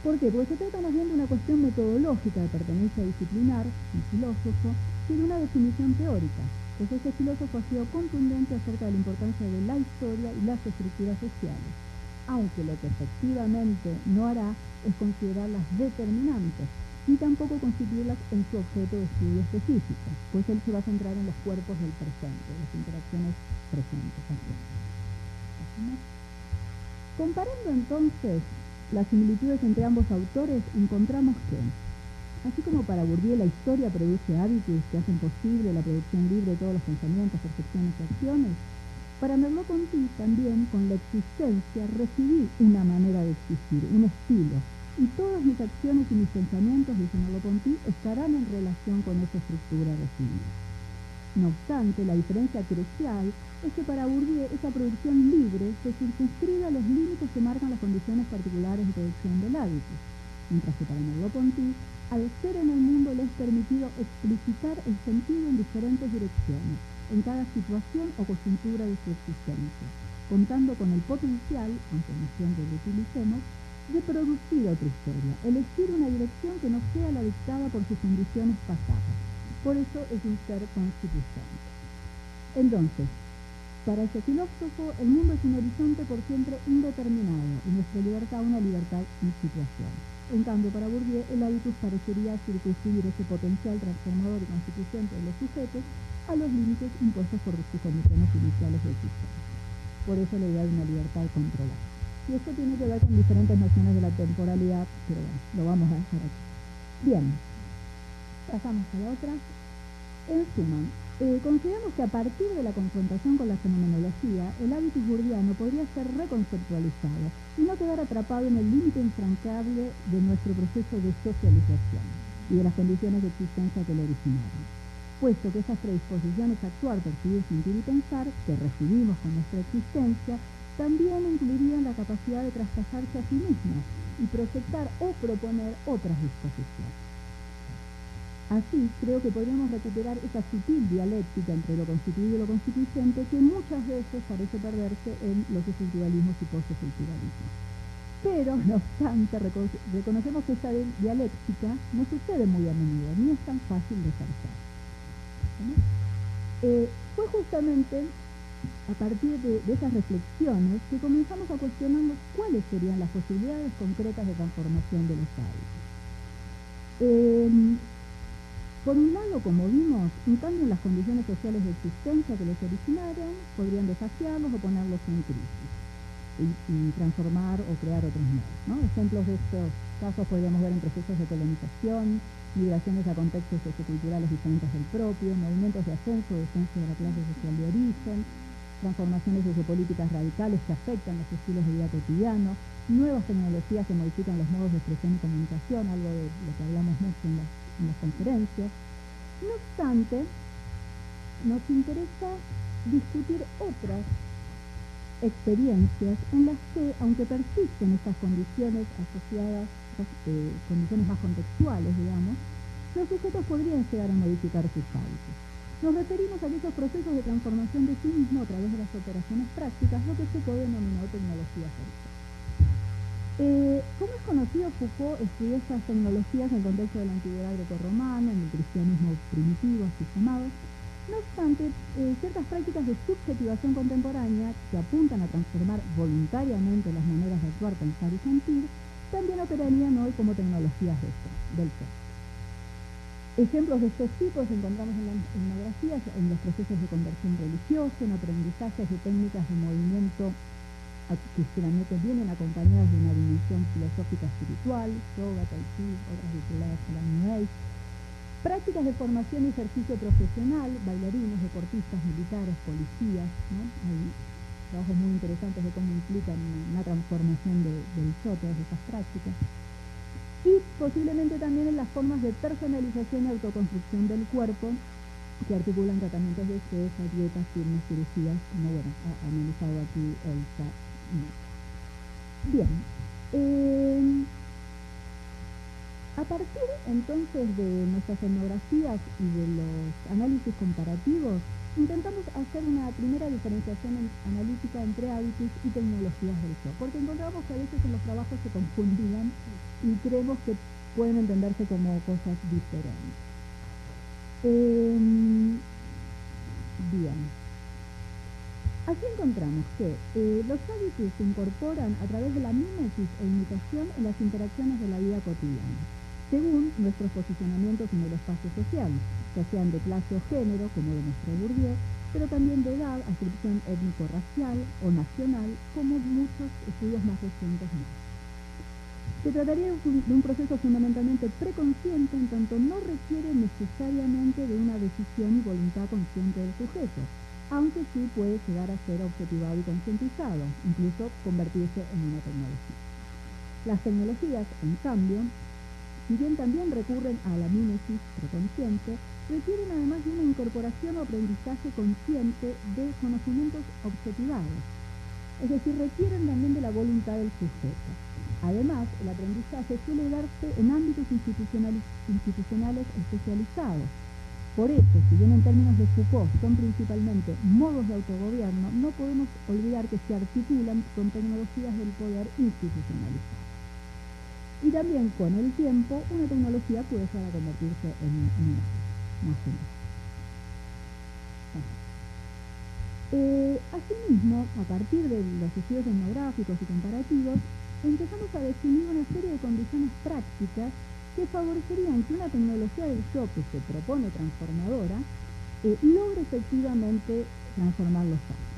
S4: ¿Por qué? Porque se trata más bien de una cuestión metodológica de pertenencia disciplinar, un filósofo, que de una definición teórica, pues ese filósofo ha sido contundente acerca de la importancia de la historia y las estructuras sociales, aunque lo que efectivamente no hará es considerarlas determinantes, ni tampoco constituirlas en su objeto de estudio específico, pues él se va a centrar en los cuerpos del presente, las interacciones presentes. Comparando entonces las similitudes entre ambos autores, encontramos que, así como para Bourdieu la historia produce hábitos que hacen posible la producción libre de todos los pensamientos, percepciones y acciones, para Merleau-Ponty también, con la existencia, recibí una manera de existir, un estilo, y todas mis acciones y mis pensamientos, dice Merleau-Ponty, estarán en relación con esa estructura recibida. No obstante, la diferencia crucial es que para Bourdieu esa producción libre se circunscribe a los límites que marcan las condiciones particulares de producción del hábito, mientras que para Merleau-Ponty, al ser en el mundo le es permitido explicitar el sentido en diferentes direcciones, en cada situación o coyuntura de su existencia, contando con el potencial, aunque no siempre lo utilicemos, de producir otra historia, elegir una dirección que no sea la dictada por sus condiciones pasadas. Por eso es un ser constituyente. Entonces, para ese filósofo, el mundo es un horizonte por siempre indeterminado y nuestra libertad una libertad en situación. En cambio, para Bourdieu, el hábitus parecería circunscribir ese potencial transformador y constituyente de los sujetos a los límites impuestos por sus condiciones iniciales de existencia. Por eso la idea de una libertad controlada. Y esto tiene que ver con diferentes nociones de la temporalidad, pero bueno, lo vamos a dejar aquí. Bien, pasamos a la otra. En suma, consideramos que a partir de la confrontación con la fenomenología, el hábitus bourdiano podría ser reconceptualizado y no quedar atrapado en el límite infranqueable de nuestro proceso de socialización y de las condiciones de existencia que lo originaron, puesto que esas predisposiciones a actuar, percibir, sentir y pensar que recibimos con nuestra existencia también incluirían la capacidad de traspasarse a sí mismas y proyectar o proponer otras disposiciones. Así, creo que podríamos recuperar esa sutil dialéctica entre lo constituido y lo constituyente que muchas veces parece perderse en los estructuralismos y postestructuralismos. Pero, no obstante, reconocemos que esta dialéctica no sucede muy a menudo, ni es tan fácil de ejercer. Fue justamente a partir de esas reflexiones que comenzamos a cuestionarnos cuáles serían las posibilidades concretas de transformación de los hábitos. Por un lado, como vimos, un cambio en las condiciones sociales de existencia que los originaron podrían desafiarlos o ponerlos en crisis y transformar o crear otros nuevos, ¿no? Ejemplos de estos casos podríamos ver en procesos de colonización, migraciones a contextos socioculturales diferentes del propio, movimientos de ascenso o descenso de la clase social de origen, transformaciones sociopolíticas radicales que afectan los estilos de vida cotidianos, nuevas tecnologías que modifican los modos de expresión y comunicación, algo de lo que hablamos mucho en las conferencias. No obstante, nos interesa discutir otras experiencias en las que, aunque persisten estas condiciones asociadas, condiciones más contextuales, digamos, los sujetos podrían llegar a modificar sus hábitos. Nos referimos a aquellos procesos de transformación de sí mismo a través de las operaciones prácticas, lo que Foucault denominó tecnología social. Como es conocido, Foucault estudió estas tecnologías en el contexto de la antigüedad grecorromana, en el cristianismo primitivo, así llamado. No obstante, ciertas prácticas de subjetivación contemporánea que apuntan a transformar voluntariamente las maneras de actuar, pensar y sentir, también operarían hoy como tecnologías del ser. Ejemplos de estos tipos encontramos en las etnografías, en los procesos de conversión religiosa, en aprendizajes de técnicas de movimiento que generalmente vienen acompañadas de una dimensión filosófica espiritual, yoga, tai chi, otras vinculadas a la New Age, prácticas de formación y ejercicio profesional, bailarines, deportistas, militares, policías, ¿no? Hay trabajos muy interesantes de cómo implican una transformación del yo, todas esas prácticas. Y posiblemente también en las formas de personalización y autoconstrucción del cuerpo que articulan tratamientos de estrés, dietas, firmes, cirugías, como bueno, ha analizado aquí Elsa. Bien, a partir entonces de nuestras etnografías y de los análisis comparativos, intentamos hacer una primera diferenciación analítica entre hábitos y tecnologías del yo, porque encontramos que a veces en los trabajos se confundían y creemos que pueden entenderse como cosas diferentes. Bien. Aquí encontramos que los hábitos se incorporan a través de la mimesis e imitación en las interacciones de la vida cotidiana, según nuestros posicionamientos en el espacio social, ya sean de clase o género, como demostró Bourdieu, pero también de edad, ascripción étnico-racial o nacional, como muchos estudios más recientes muestran. Se trataría de un proceso fundamentalmente preconsciente, en tanto no requiere necesariamente de una decisión y voluntad consciente del sujeto, aunque sí puede llegar a ser objetivado y concientizado, incluso convertirse en una tecnología. Las tecnologías, en cambio, si bien también recurren a la mimesis preconsciente, requieren además de una incorporación o aprendizaje consciente de conocimientos objetivados, es decir, requieren también de la voluntad del sujeto. Además, el aprendizaje suele darse en ámbitos institucionales especializados. Por eso, si bien en términos de Foucault son principalmente modos de autogobierno, no podemos olvidar que se articulan con tecnologías del poder institucionalizado. Y también con el tiempo, una tecnología puede llegar a convertirse en una más general. Asimismo, a partir de los estudios etnográficos y comparativos, empezamos a definir una serie de condiciones prácticas que favorecerían que una tecnología del yo que se propone transformadora logre efectivamente transformar los hábitos.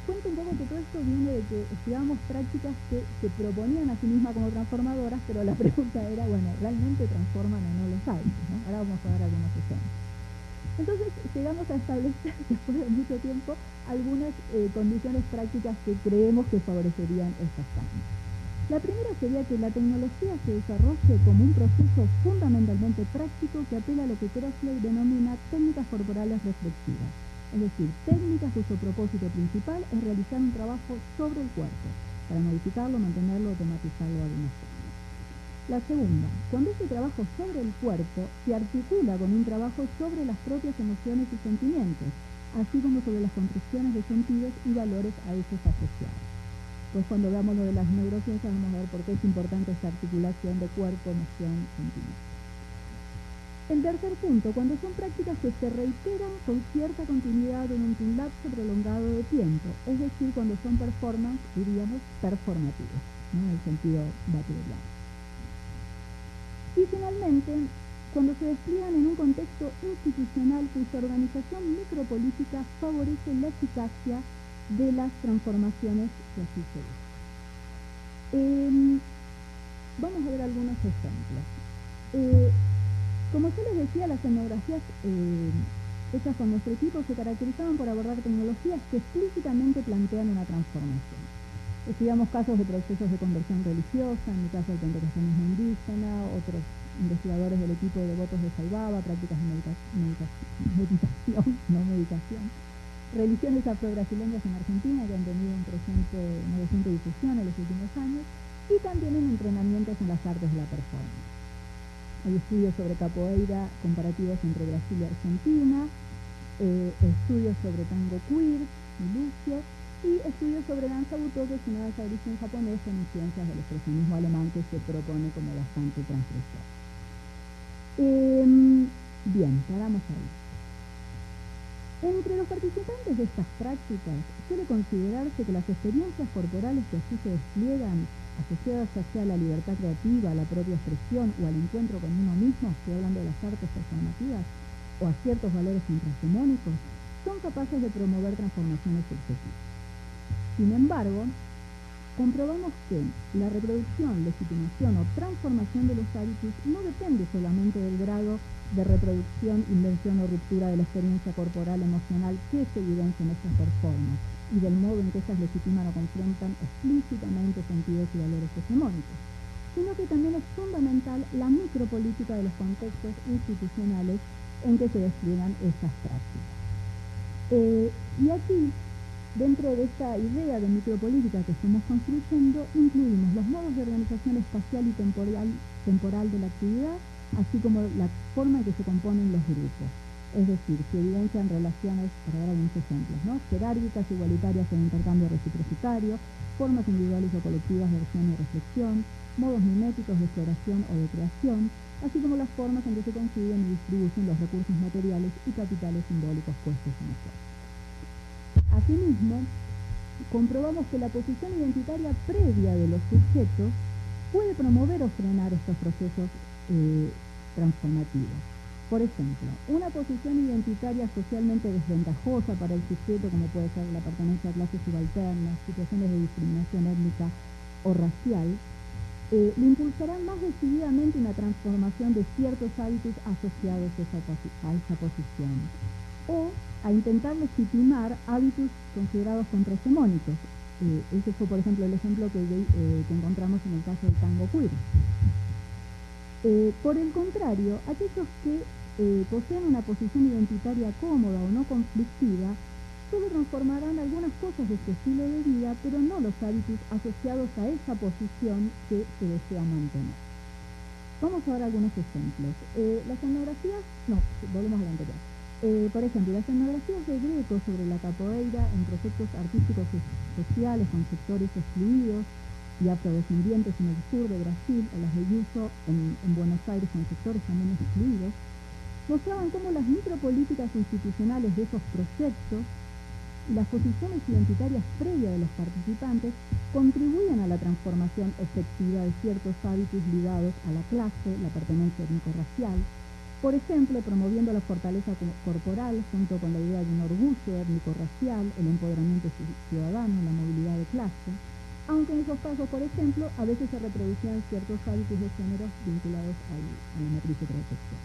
S4: Cuento un poco que todo esto viene de que estudiábamos prácticas que se proponían a sí mismas como transformadoras, pero la pregunta era, bueno, ¿realmente transforman o no los hábitos? ¿No? Ahora vamos a ver algunos ejemplos. Entonces llegamos a establecer, después de mucho tiempo, algunas condiciones prácticas que creemos que favorecerían estos cambios. La primera sería que la tecnología se desarrolle como un proceso fundamentalmente práctico que apela a lo que Crossley denomina técnicas corporales reflexivas, es decir, técnicas cuyo propósito principal es realizar un trabajo sobre el cuerpo, para modificarlo, mantenerlo o tematizarlo de alguna forma. La segunda, cuando ese trabajo sobre el cuerpo se articula con un trabajo sobre las propias emociones y sentimientos, así como sobre las construcciones de sentidos y valores a ellos asociados. Pues cuando veamos lo de las neurociencias vamos a ver por qué es importante esta articulación de cuerpo, emoción, sentimiento. El tercer punto, cuando son prácticas que se reiteran con cierta continuidad durante un lapso prolongado de tiempo, es decir, cuando son performance, diríamos, performativas, ¿no? En el sentido butyleriano. Y finalmente, cuando se despliegan en un contexto institucional cuya organización micropolítica favorece la eficacia de las transformaciones que así se ven. Vamos a ver algunos ejemplos. Como yo les decía, las etnografías hechas con nuestro equipo se caracterizaban por abordar tecnologías que explícitamente plantean una transformación. Estudiamos casos de procesos de conversión religiosa, en mi caso el pentecostalismo indígena, otros investigadores del equipo de devotos de Saibaba, prácticas de meditación, religiones afro-brasileñas en Argentina que han tenido una creciente difusión en los últimos años, y también en entrenamientos en las artes de la performance. Hay estudios sobre capoeira comparativos entre Brasil y Argentina, estudios sobre tango queer y lucio, y estudios sobre danza butó, que es una danza de origen japonés con influencias del expresionismo alemán que se propone como bastante transgresor. Bien, paramos ahí. Entre los participantes de estas prácticas suele considerarse que las experiencias corporales que así se despliegan, asociadas ya sea a la libertad creativa, a la propia expresión o al encuentro con uno mismo, estoy hablando de las artes performativas, o a ciertos valores intrahegemónicos, son capaces de promover transformaciones subjetivas. Sin embargo, comprobamos que la reproducción, legitimación o transformación de los hábitos no depende solamente del grado de reproducción, invención o ruptura de la experiencia corporal emocional que se evidencia en estas performances y del modo en que estas legitiman o confrontan explícitamente sentidos y valores hegemónicos, sino que también es fundamental la micropolítica de los contextos institucionales en que se despliegan estas prácticas. Y aquí, dentro de esta idea de micropolítica que estamos construyendo, incluimos los modos de organización espacial y temporal de la actividad, así como la forma en que se componen los grupos. Es decir, se evidencian relaciones, para dar algunos ejemplos, ¿no?, jerárquicas, igualitarias en intercambio reciprocitario, formas individuales o colectivas de acción y reflexión, modos miméticos de exploración o de creación, así como las formas en que se consiguen y distribuyen los recursos materiales y capitales simbólicos puestos en esfuerzo. Asimismo, comprobamos que la posición identitaria previa de los sujetos puede promover o frenar estos procesos transformativos. Por ejemplo, una posición identitaria socialmente desventajosa para el sujeto, como puede ser la pertenencia a clases subalternas, situaciones de discriminación étnica o racial, le impulsará más decididamente una transformación de ciertos hábitos asociados a esa posición, o a intentar legitimar hábitos considerados contrahegemónicos. Ese fue, por ejemplo, el ejemplo que encontramos en el caso del tango queer. Por el contrario, aquellos que poseen una posición identitaria cómoda o no conflictiva solo transformarán algunas cosas de su estilo de vida, pero no los hábitos asociados a esa posición que se desea mantener. Vamos a ver algunos ejemplos. Las etnografías, volvemos a la anterior. Por ejemplo, las etnografías de Greco sobre la capoeira en proyectos artísticos y sociales con sectores excluidos y afrodescendientes en el sur de Brasil, o las de Yuso en Buenos Aires con sectores también excluidos, mostraban cómo las micropolíticas institucionales de esos proyectos y las posiciones identitarias previas de los participantes contribuyen a la transformación efectiva de ciertos hábitos ligados a la clase, la pertenencia étnico-racial, por ejemplo, promoviendo la fortaleza corporal junto con la idea de un orgullo étnico-racial, el empoderamiento ciudadano, la movilidad de clase, aunque en esos casos, por ejemplo, a veces se reproducían ciertos hábitos de género vinculados a la matriz de protección.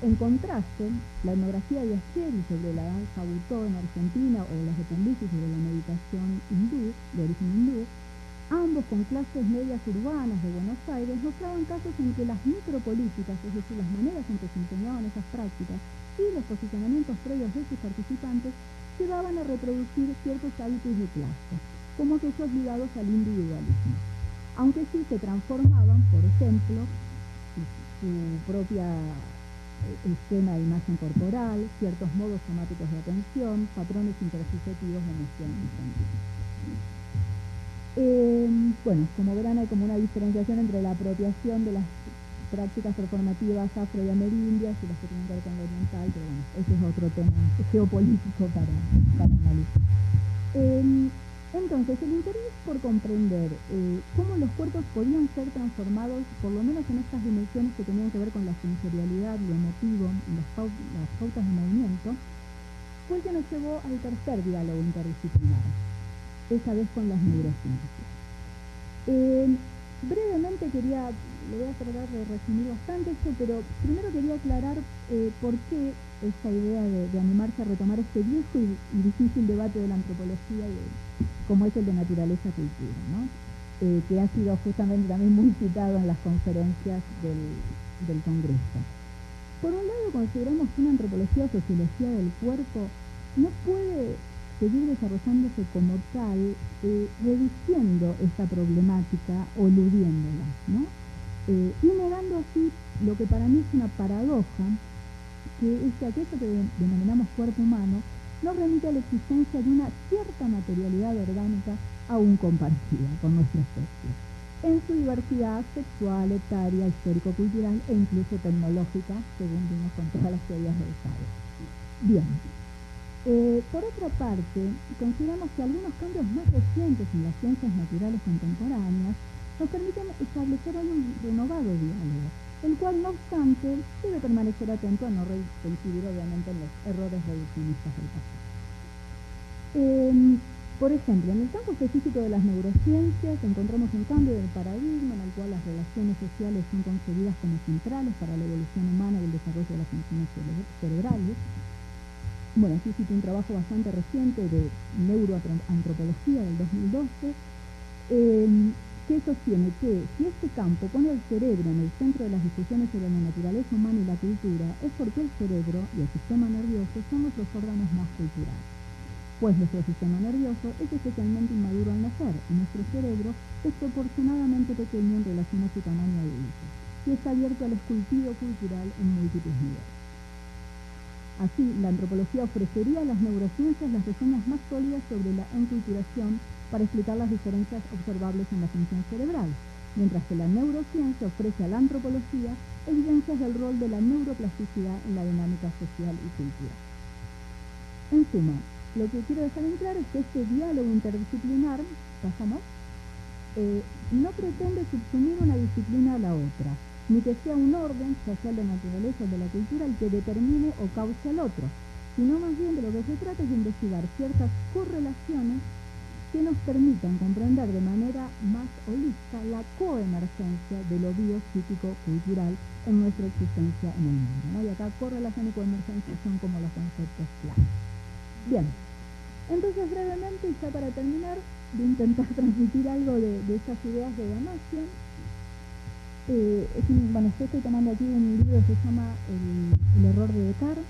S4: En contraste, la etnografía de Ascheri sobre la danza butó en Argentina o las de Puglisi sobre la meditación hindú, de origen hindú, ambos con clases medias urbanas de Buenos Aires, mostraban casos en que las micropolíticas, es decir, las maneras en que se empeñaban esas prácticas y los posicionamientos previos de sus participantes, llevaban a reproducir ciertos hábitos de clase, como aquellos ligados al individualismo, aunque sí se transformaban, por ejemplo, su propia esquema de imagen corporal, ciertos modos somáticos de atención, patrones intersubjetivos de emoción y sentido. Bueno, como verán, hay como una diferenciación entre la apropiación de las prácticas performativas afro y amerindias y las que tienen que ver con lo oriental, pero bueno, ese es otro tema geopolítico para analizar. Entonces, el interés por comprender cómo los cuerpos podían ser transformados, por lo menos en estas dimensiones que tenían que ver con la sensorialidad, lo emotivo y las pautas de movimiento, fue el que nos llevó al tercer diálogo interdisciplinar, esa vez con las neurociencias. Brevemente le voy a tratar de resumir bastante esto, pero primero quería aclarar por qué esta idea de animarse a retomar este viejo y difícil debate de la antropología, como es el de naturaleza-cultura, ¿no? Que ha sido justamente también muy citado en las conferencias del Congreso. Por un lado, consideramos que una antropología o sociología del cuerpo no puede seguir desarrollándose como tal, reduciendo esta problemática o eludiéndola, ¿no? Y negando así lo que para mí es una paradoja, que es que aquello que denominamos cuerpo humano nos remite a la existencia de una cierta materialidad orgánica aún compartida con nuestra especie, en su diversidad sexual, etaria, histórico-cultural e incluso tecnológica, según vimos con todas las teorías del saber. Bien, Por otra parte, consideramos que algunos cambios más recientes en las ciencias naturales contemporáneas nos permiten establecer hoy un renovado diálogo, el cual, no obstante, debe permanecer atento a no reincidir obviamente en los errores reduccionistas del pasado. Por ejemplo, en el campo específico de las neurociencias encontramos un cambio del paradigma en el cual las relaciones sociales son concebidas como centrales para la evolución humana y el desarrollo de las funciones cerebrales. Bueno, aquí cito un trabajo bastante reciente de neuroantropología del 2012, que sostiene que si este campo pone al cerebro en el centro de las discusiones sobre la naturaleza humana y la cultura, es porque el cerebro y el sistema nervioso son nuestros órganos más culturales. Pues nuestro sistema nervioso es especialmente inmaduro al nacer y nuestro cerebro es proporcionadamente pequeño en relación a su tamaño adulto y está abierto al esculpido cultural en múltiples niveles. Así, la antropología ofrecería a las neurociencias las reseñas más sólidas sobre la enculturación para explicar las diferencias observables en la función cerebral, mientras que la neurociencia ofrece a la antropología evidencias del rol de la neuroplasticidad en la dinámica social y cultural. En suma, lo que quiero dejar en claro es que este diálogo interdisciplinar, no pretende subsumir una disciplina a la otra, ni que sea un orden, ya sea el de naturaleza o de la cultura, el que determine o cause al otro, sino más bien de lo que se trata es de investigar ciertas correlaciones que nos permitan comprender de manera más holística la coemergencia de lo biopsíquico-cultural en nuestra existencia en el mundo, ¿no? Y acá correlación y coemergencia son como los conceptos claves. Bien, entonces brevemente, y ya para terminar, de intentar transmitir algo de estas ideas de Damasio. Yo estoy tomando aquí un libro que se llama El error de Descartes,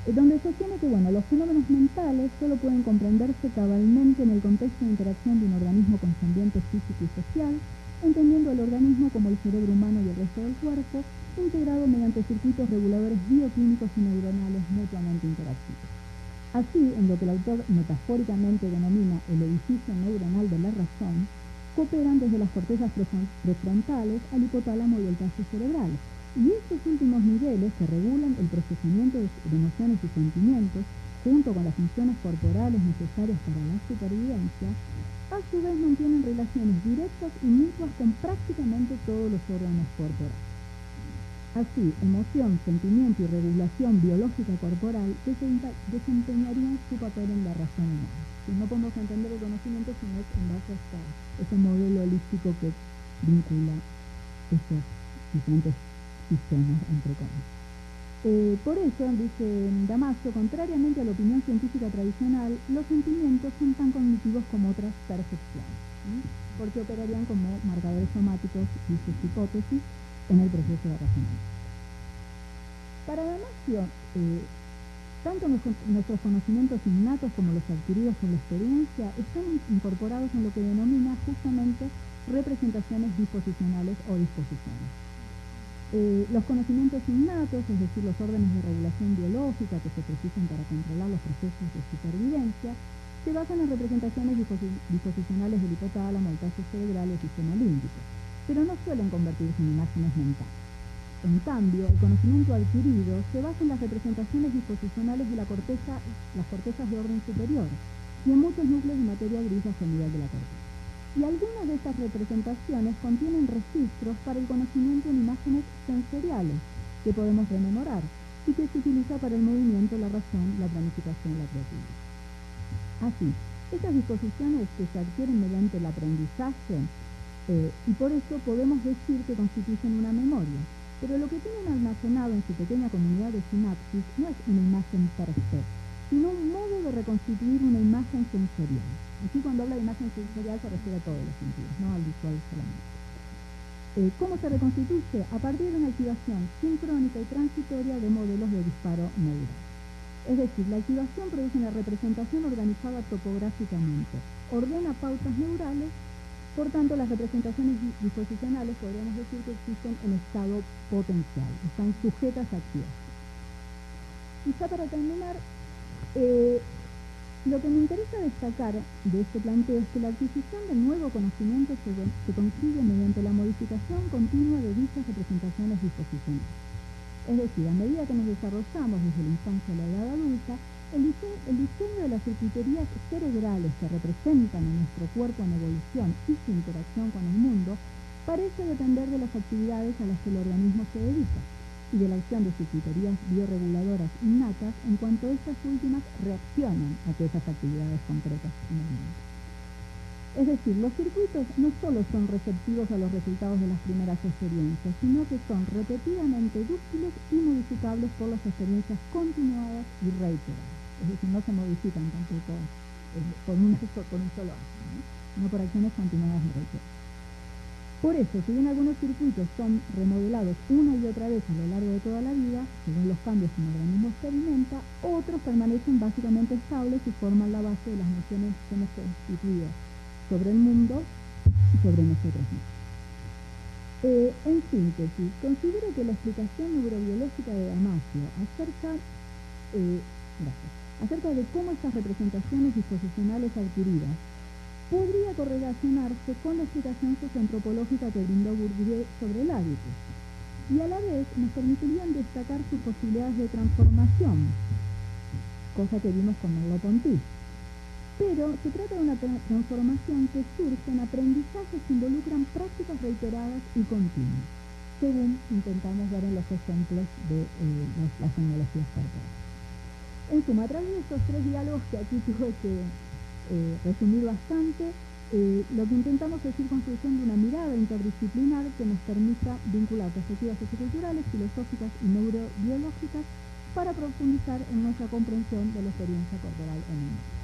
S4: donde sostiene que los fenómenos mentales solo pueden comprenderse cabalmente en el contexto de interacción de un organismo con su ambiente físico y social, entendiendo el organismo como el cerebro humano y el resto del cuerpo, integrado mediante circuitos reguladores bioquímicos y neuronales mutuamente interactivos. Así, en lo que el autor metafóricamente denomina el edificio neuronal de la razón, cooperan desde las cortezas prefrontales al hipotálamo y el tallo cerebral, y estos últimos niveles que regulan el procesamiento de emociones y sentimientos, junto con las funciones corporales necesarias para la supervivencia, a su vez mantienen relaciones directas y mutuas con prácticamente todos los órganos corporales. Así, emoción, sentimiento y regulación biológica corporal desempeñarían su papel en la razón humana. Si no podemos entender el conocimiento si no es en base a ese modelo holístico que vincula esos diferentes sistemas entre comillas. Por eso, dice Damasio, contrariamente a la opinión científica tradicional, los sentimientos son tan cognitivos como otras percepciones, porque operarían como marcadores somáticos y sus hipótesis en el proceso de razonamiento. Para Damasio, tanto nuestros conocimientos innatos como los adquiridos por la experiencia están incorporados en lo que denomina justamente representaciones disposicionales o disposiciones. Los conocimientos innatos, es decir, los órdenes de regulación biológica que se precisan para controlar los procesos de supervivencia, se basan en representaciones disposicionales del hipotálamo, el tallo cerebral y el sistema límbico, pero no suelen convertirse en imágenes mentales. En cambio, el conocimiento adquirido se basa en las representaciones disposicionales de las cortezas de orden superior y en muchos núcleos de materia gris a nivel de la corteza. Y algunas de estas representaciones contienen registros para el conocimiento en imágenes sensoriales que podemos rememorar y que se utiliza para el movimiento, la razón, la planificación y la creatividad. Así, estas disposiciones que se adquieren mediante el aprendizaje y por eso podemos decir que constituyen una memoria. Pero lo que tienen almacenado en su pequeña comunidad de sinapsis no es una imagen per se, sino un modo de reconstituir una imagen sensorial. Aquí cuando habla de imagen sensorial se refiere a todos los sentidos, no al visual solamente. ¿Cómo se reconstituye? A partir de una activación sincrónica y transitoria de modelos de disparo neural. Es decir, la activación produce una representación organizada topográficamente, ordena pautas neurales. Por tanto, las representaciones disposicionales podríamos decir que existen en estado potencial, están sujetas a activación. Quizá para terminar, lo que me interesa destacar de este planteo es que la adquisición de nuevo conocimiento se consigue mediante la modificación continua de dichas representaciones disposicionales. Es decir, a medida que nos desarrollamos desde la infancia a la edad adulta, El diseño de las circuiterías cerebrales que representan a nuestro cuerpo en evolución y su interacción con el mundo parece depender de las actividades a las que el organismo se dedica y de la acción de circuiterías bioreguladoras innatas en cuanto estas últimas reaccionan a esas actividades concretas en el mundo. Es decir, los circuitos no solo son receptivos a los resultados de las primeras experiencias, sino que son repetidamente dúctiles y modificables por las experiencias continuadas y reiteradas. Es decir, no se modifican tampoco por un solo acto, sino por acciones continuadas y reiteradas. Por eso, si bien algunos circuitos son remodelados una y otra vez a lo largo de toda la vida, según los cambios que el organismo experimenta, otros permanecen básicamente estables y forman la base de las nociones que hemos constituido sobre el mundo y sobre nosotros mismos. En síntesis, considero que la explicación neurobiológica de Damasio acerca de cómo estas representaciones disposicionales adquiridas podría correlacionarse con la explicación socioantropológica que brindó Bourdieu sobre el hábito, y a la vez nos permitirían destacar sus posibilidades de transformación, cosa que vimos con Merleau-Ponty. Pero se trata de una transformación que surge en aprendizajes que involucran prácticas reiteradas y continuas, según intentamos ver en los ejemplos de las tecnologías corporales. En suma, a través de estos tres diálogos que aquí tuve que resumir bastante, lo que intentamos es ir construyendo una mirada interdisciplinar que nos permita vincular perspectivas socioculturales, filosóficas y neurobiológicas para profundizar en nuestra comprensión de la experiencia corporal en el mundo.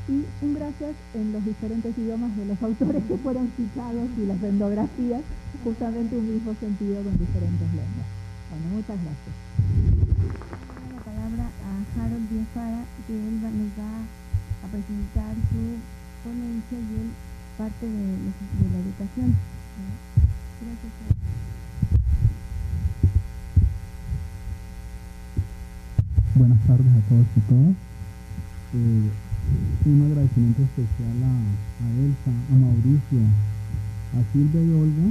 S4: Y un gracias en los diferentes idiomas de los autores que fueron citados y las endografías, justamente un mismo sentido con diferentes lenguas. Bueno, muchas gracias.
S2: La palabra a Harold Biafara, que él nos va a presentar su ponencia y él parte de la educación. Gracias.
S5: Buenas tardes a todos y todas. Un agradecimiento especial a Elsa, a Mauricio, a Silvia y Olga,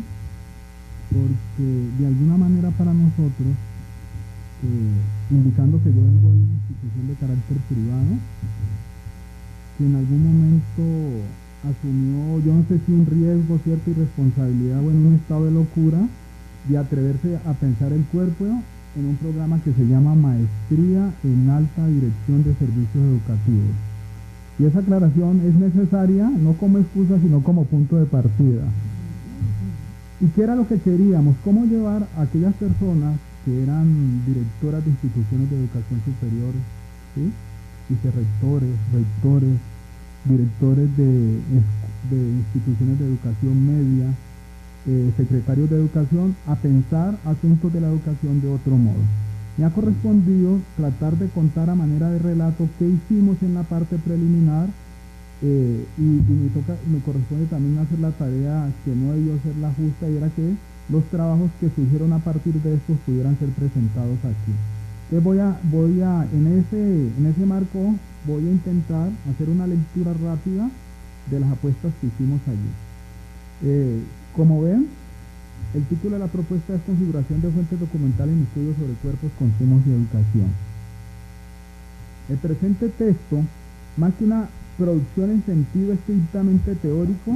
S5: porque de alguna manera para nosotros, indicando que yo vengo de una institución de carácter privado, que en algún momento asumió, yo no sé si un riesgo, cierta irresponsabilidad o en un estado de locura, de atreverse a pensar el cuerpo en un programa que se llama Maestría en Alta Dirección de Servicios Educativos. Y esa aclaración es necesaria, no como excusa, sino como punto de partida. ¿Y qué era lo que queríamos? ¿Cómo llevar a aquellas personas que eran directoras de instituciones de educación superior, ¿sí? Vicerrectores, rectores, directores de instituciones de educación media, secretarios de educación, a pensar asuntos de la educación de otro modo? Me ha correspondido tratar de contar a manera de relato qué hicimos en la parte preliminar, y me corresponde también hacer la tarea que no debió ser la justa, y era que los trabajos que surgieron a partir de estos pudieran ser presentados aquí. Entonces en ese marco voy a intentar hacer una lectura rápida de las apuestas que hicimos allí. Como ven, el título de la propuesta es Configuración de fuentes documentales en estudios sobre cuerpos, consumos y educación. El presente texto, más que una producción en sentido estrictamente teórica,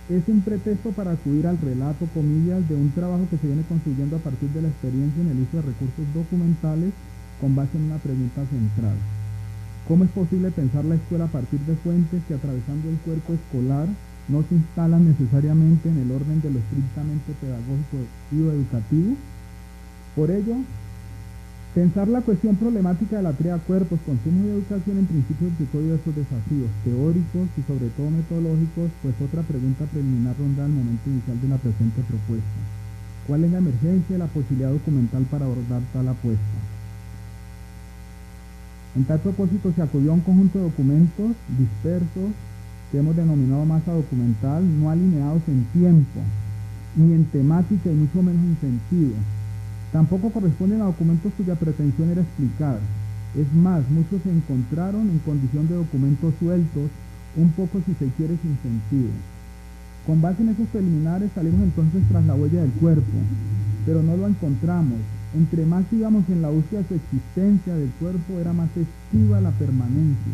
S5: es un pretexto para acudir al relato, comillas, de un trabajo que se viene construyendo a partir de la experiencia en el uso de recursos documentales con base en una pregunta central. ¿Cómo es posible pensar la escuela a partir de fuentes que, atravesando el cuerpo escolar, no se instalan necesariamente en el orden de lo estrictamente pedagógico y educativo? Por ello, pensar la cuestión problemática de la tríada cuerpos, consumo y educación en principio implicó diversos desafíos teóricos y sobre todo metodológicos, pues otra pregunta preliminar ronda al momento inicial de la presente propuesta. ¿Cuál es la emergencia y la posibilidad documental para abordar tal apuesta? En tal propósito se acudió a un conjunto de documentos dispersos que hemos denominado masa documental, no alineados en tiempo, ni en temática y mucho menos en sentido. Tampoco corresponden a documentos cuya pretensión era explicar. Es más, muchos se encontraron en condición de documentos sueltos, un poco si se quiere sin sentido. Con base en esos preliminares salimos entonces tras la huella del cuerpo, pero no lo encontramos. entre más íbamos en la búsqueda de su existencia del cuerpo, era más esquiva la permanencia.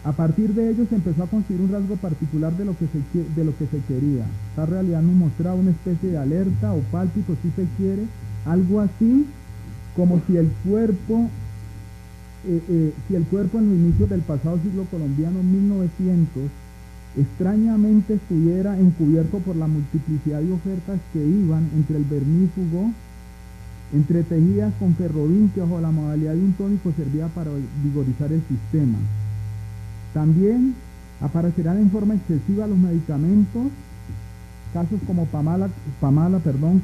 S5: A partir de ello se empezó a construir un rasgo particular de lo que se quería. Esta realidad nos mostraba una especie de alerta o pálpito, si se quiere, algo así como si el cuerpo en los inicios del pasado siglo colombiano, 1900, extrañamente estuviera encubierto por la multiplicidad de ofertas que iban entre el vermífugo, entretejidas con ferrovín que bajo la modalidad de un tónico servía para vigorizar el sistema. También aparecerán en forma excesiva los medicamentos, casos como Pamala,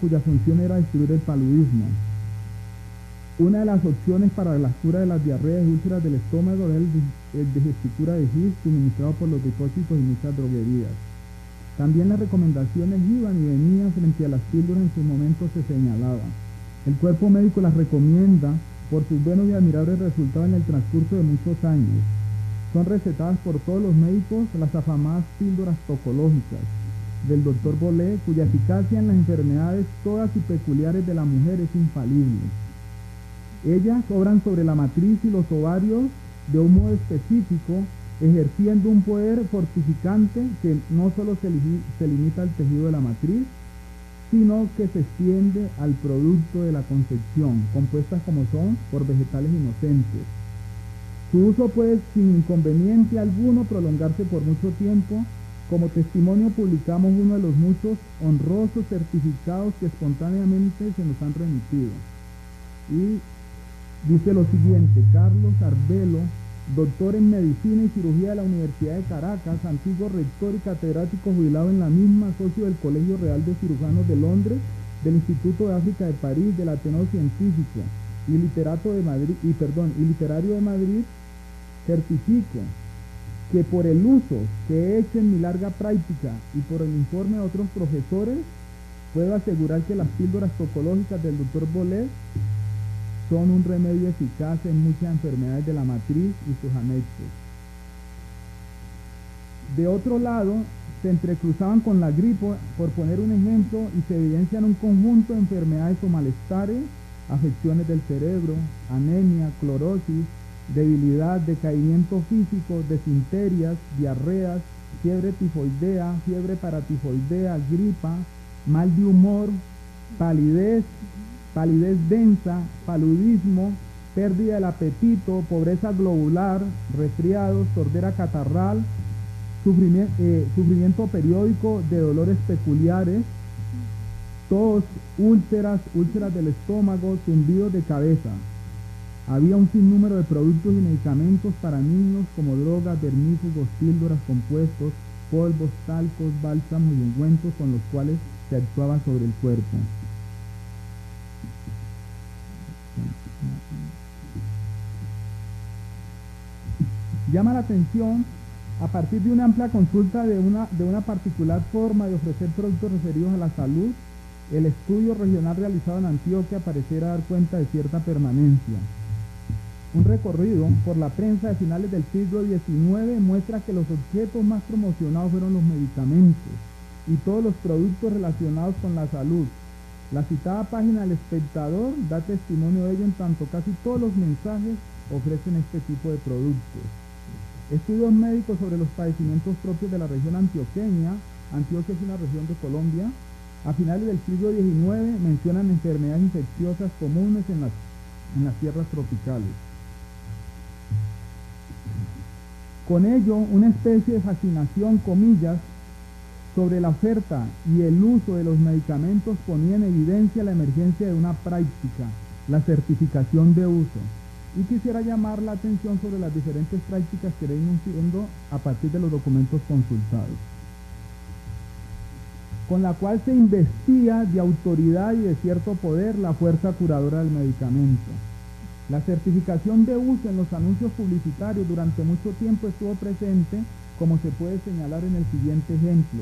S5: cuya función era destruir el paludismo. Una de las opciones para la cura de las diarreas y úlceras del estómago era el digesticura de Gis, suministrado por los depósitos y muchas droguerías. También las recomendaciones iban y venían frente a las píldoras, en su momento se señalaba. El cuerpo médico las recomienda por sus buenos y admirables resultados en el transcurso de muchos años. Son recetadas por todos los médicos las afamadas píldoras tocológicas del Dr. Bolé, cuya eficacia en las enfermedades todas y peculiares de la mujer es infalible. Ellas obran sobre la matriz y los ovarios de un modo específico, ejerciendo un poder fortificante que no solo se limita al tejido de la matriz, sino que se extiende al producto de la concepción, compuestas como son por vegetales inocentes. Su uso puede sin inconveniente alguno prolongarse por mucho tiempo. Como testimonio publicamos uno de los muchos honrosos certificados que espontáneamente se nos han remitido. Y dice lo siguiente: Carlos Arbelo, doctor en Medicina y Cirugía de la Universidad de Caracas, antiguo rector y catedrático jubilado en la misma, socio del Colegio Real de Cirujanos de Londres, del Instituto de África de París, del Ateneo Científico y literario de Madrid, certifico que por el uso que he hecho en mi larga práctica y por el informe de otros profesores, puedo asegurar que las píldoras tocológicas del Dr. Bolé son un remedio eficaz en muchas enfermedades de la matriz y sus anexos. De otro lado, se entrecruzaban con la gripe, por poner un ejemplo, y se evidencian un conjunto de enfermedades o malestares, afecciones del cerebro, anemia, clorosis, debilidad, decaimiento físico, desinterias, diarreas, fiebre tifoidea, fiebre paratifoidea, gripa, mal de humor, palidez densa, paludismo, pérdida del apetito, pobreza globular, resfriados, sordera catarral, sufrimiento periódico de dolores peculiares, tos, úlceras del estómago, zumbidos de cabeza. Había un sinnúmero de productos y medicamentos para niños como drogas, vermífugos, píldoras, compuestos, polvos, talcos, bálsamos y ungüentos con los cuales se actuaba sobre el cuerpo. Llama la atención, a partir de una amplia consulta de una particular forma de ofrecer productos referidos a la salud, el estudio regional realizado en Antioquia pareciera dar cuenta de cierta permanencia. Un recorrido por la prensa de finales del siglo XIX muestra que los objetos más promocionados fueron los medicamentos y todos los productos relacionados con la salud. La citada página del Espectador da testimonio de ello, en tanto casi todos los mensajes ofrecen este tipo de productos. Estudios médicos sobre los padecimientos propios de la región antioqueña. Antioquia es una región de Colombia. A finales del siglo XIX mencionan enfermedades infecciosas comunes en las tierras tropicales. Con ello, una especie de fascinación, comillas, sobre la oferta y el uso de los medicamentos ponía en evidencia la emergencia de una práctica, la certificación de uso. Y quisiera llamar la atención sobre las diferentes prácticas que venimos viendo a partir de los documentos consultados, con la cual se investía de autoridad y de cierto poder la fuerza curadora del medicamento. La certificación de uso en los anuncios publicitarios durante mucho tiempo estuvo presente, como se puede señalar en el siguiente ejemplo.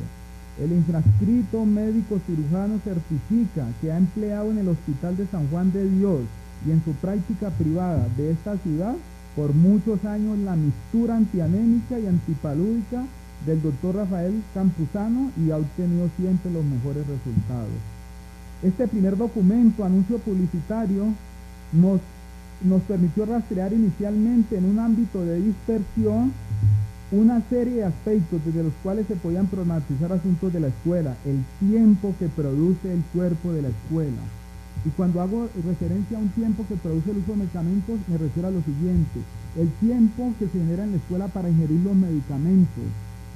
S5: El infrascrito médico cirujano certifica que ha empleado en el Hospital de San Juan de Dios y en su práctica privada de esta ciudad por muchos años la mixtura antianémica y antipalúdica del doctor Rafael Campuzano y ha obtenido siempre los mejores resultados. Este primer documento, anuncio publicitario, nos permitió rastrear inicialmente en un ámbito de dispersión una serie de aspectos desde los cuales se podían problematizar asuntos de la escuela, el tiempo que produce el cuerpo de la escuela. Y cuando hago referencia a un tiempo que produce el uso de medicamentos, me refiero a lo siguiente: el tiempo que se genera en la escuela para ingerir los medicamentos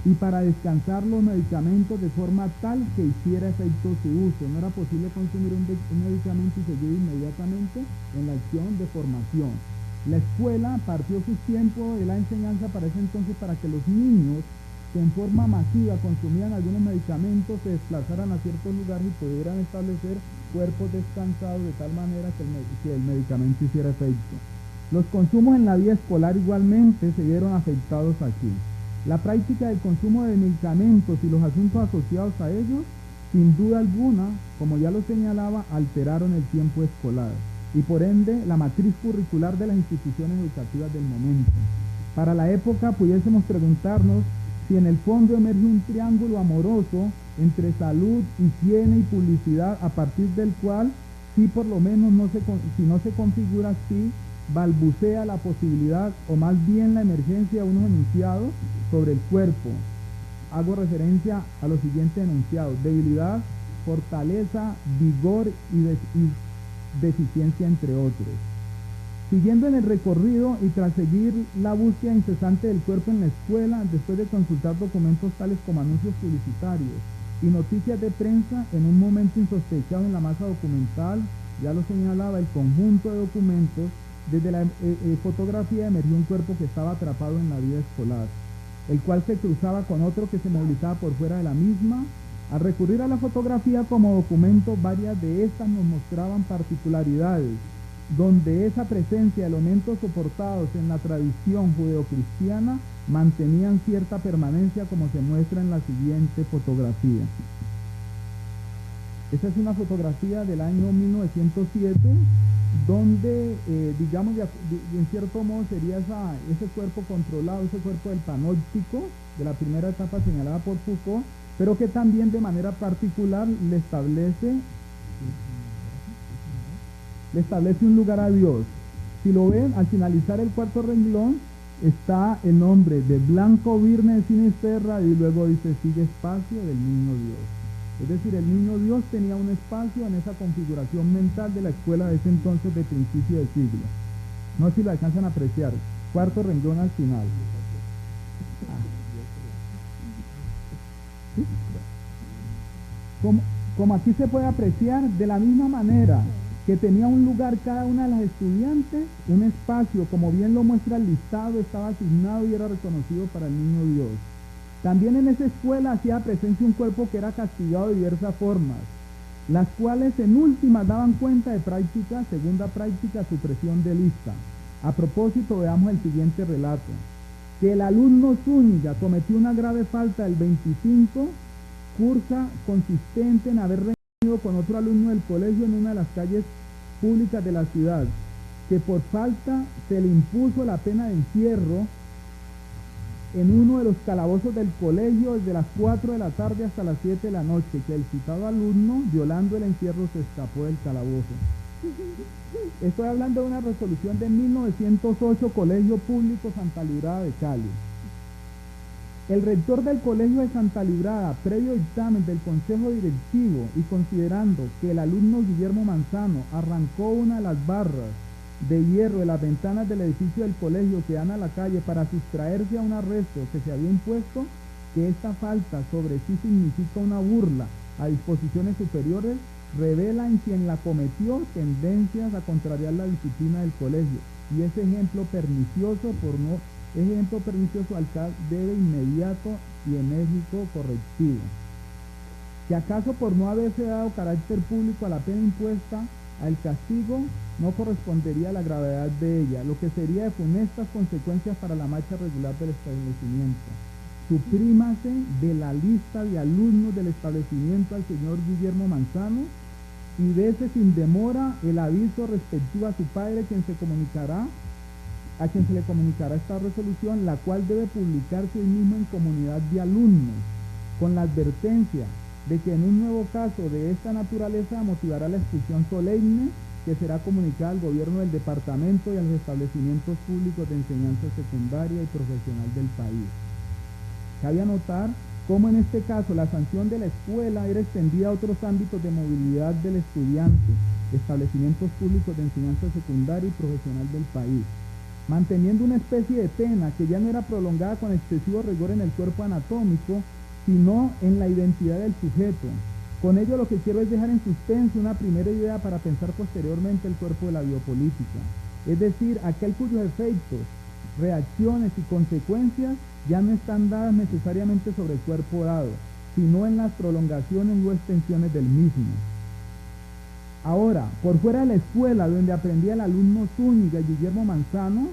S5: y para descansar los medicamentos de forma tal que hiciera efecto su uso. No era posible consumir un medicamento y seguir inmediatamente en la acción de formación. La escuela partió su tiempo de la enseñanza para ese entonces para que los niños que en forma masiva consumían algunos medicamentos se desplazaran a ciertos lugares y pudieran establecer cuerpos descansados de tal manera que el medicamento hiciera efecto. Los consumos en la vida escolar igualmente se vieron afectados aquí. La práctica del consumo de medicamentos y los asuntos asociados a ellos, sin duda alguna, como ya lo señalaba, alteraron el tiempo escolar y por ende la matriz curricular de las instituciones educativas del momento. Para la época pudiésemos preguntarnos si en el fondo emerge un triángulo amoroso entre salud, higiene y publicidad, a partir del cual, si por lo menos si no se configura así, balbucea la posibilidad o más bien la emergencia de unos enunciados sobre el cuerpo. Hago referencia a los siguientes enunciados: debilidad, fortaleza, vigor y deficiencia, entre otros. Siguiendo en el recorrido y tras seguir la búsqueda incesante del cuerpo en la escuela, después de consultar documentos tales como anuncios publicitarios y noticias de prensa, en un momento insospechado en la masa documental, ya lo señalaba, el conjunto de documentos, desde la fotografía emergió un cuerpo que estaba atrapado en la vida escolar, el cual se cruzaba con otro que se movilizaba por fuera de la misma. Al recurrir a la fotografía como documento, varias de estas nos mostraban particularidades, donde esa presencia de elementos soportados en la tradición judeocristiana mantenían cierta permanencia, como se muestra en la siguiente fotografía. Esta es una fotografía del año 1907, donde, digamos, en cierto modo sería ese cuerpo controlado, ese cuerpo del panóptico de la primera etapa señalada por Foucault, pero que también de manera particular le establece un lugar a Dios. Si lo ven, al finalizar el cuarto renglón está el nombre de Blanco Virne de Sinisterra y luego dice sigue espacio del niño Dios. Es decir, el niño Dios tenía un espacio en esa configuración mental de la escuela de ese entonces, de principio de siglo. No sé si lo alcanzan a apreciar. Cuarto renglón al final. Como aquí se puede apreciar, de la misma manera que tenía un lugar cada una de las estudiantes, un espacio, como bien lo muestra el listado, estaba asignado y era reconocido para el niño Dios. También en esa escuela hacía presencia un cuerpo que era castigado de diversas formas, las cuales en última daban cuenta de práctica, segunda práctica, supresión de lista. A propósito, veamos el siguiente relato: que el alumno Zúñiga cometió una grave falta del 25, cursa consistente en haber reunido con otro alumno del colegio en una de las calles públicas de la ciudad, que por falta se le impuso la pena de encierro en uno de los calabozos del colegio desde las 4 de la tarde hasta las 7 de la noche, que el citado alumno, violando el encierro, se escapó del calabozo. Estoy hablando de una resolución de 1908, Colegio Público Santa Librada de Cali. El rector del Colegio de Santa Librada, previo dictamen del Consejo Directivo y considerando que el alumno Guillermo Manzano arrancó una de las barras de hierro de las ventanas del edificio del colegio que dan a la calle para sustraerse a un arresto que se había impuesto, que esta falta sobre sí significa una burla a disposiciones superiores, revela en quien la cometió tendencias a contrariar la disciplina del colegio, y ese ejemplo pernicioso debe inmediato y enérgico correctivo. Que acaso por no haberse dado carácter público a la pena impuesta, al castigo no correspondería a la gravedad de ella, lo que sería de funestas consecuencias para la marcha regular del establecimiento. Suprímase de la lista de alumnos del establecimiento al señor Guillermo Manzano y dese sin demora el aviso respectivo a su padre, a quien se le comunicará esta resolución, la cual debe publicarse hoy mismo en comunidad de alumnos, con la advertencia de que en un nuevo caso de esta naturaleza motivará la expulsión solemne que será comunicada al gobierno del departamento y a los establecimientos públicos de enseñanza secundaria y profesional del país. Cabe anotar cómo en este caso la sanción de la escuela era extendida a otros ámbitos de movilidad del estudiante, establecimientos públicos de enseñanza secundaria y profesional del país, manteniendo una especie de pena que ya no era prolongada con excesivo rigor en el cuerpo anatómico, sino en la identidad del sujeto. Con ello lo que quiero es dejar en suspenso una primera idea para pensar posteriormente el cuerpo de la biopolítica, es decir, aquel cuyos efectos, reacciones y consecuencias ya no están dadas necesariamente sobre el cuerpo dado, sino en las prolongaciones o extensiones del mismo. Ahora, por fuera de la escuela donde aprendía el alumno Zúñiga y Guillermo Manzano,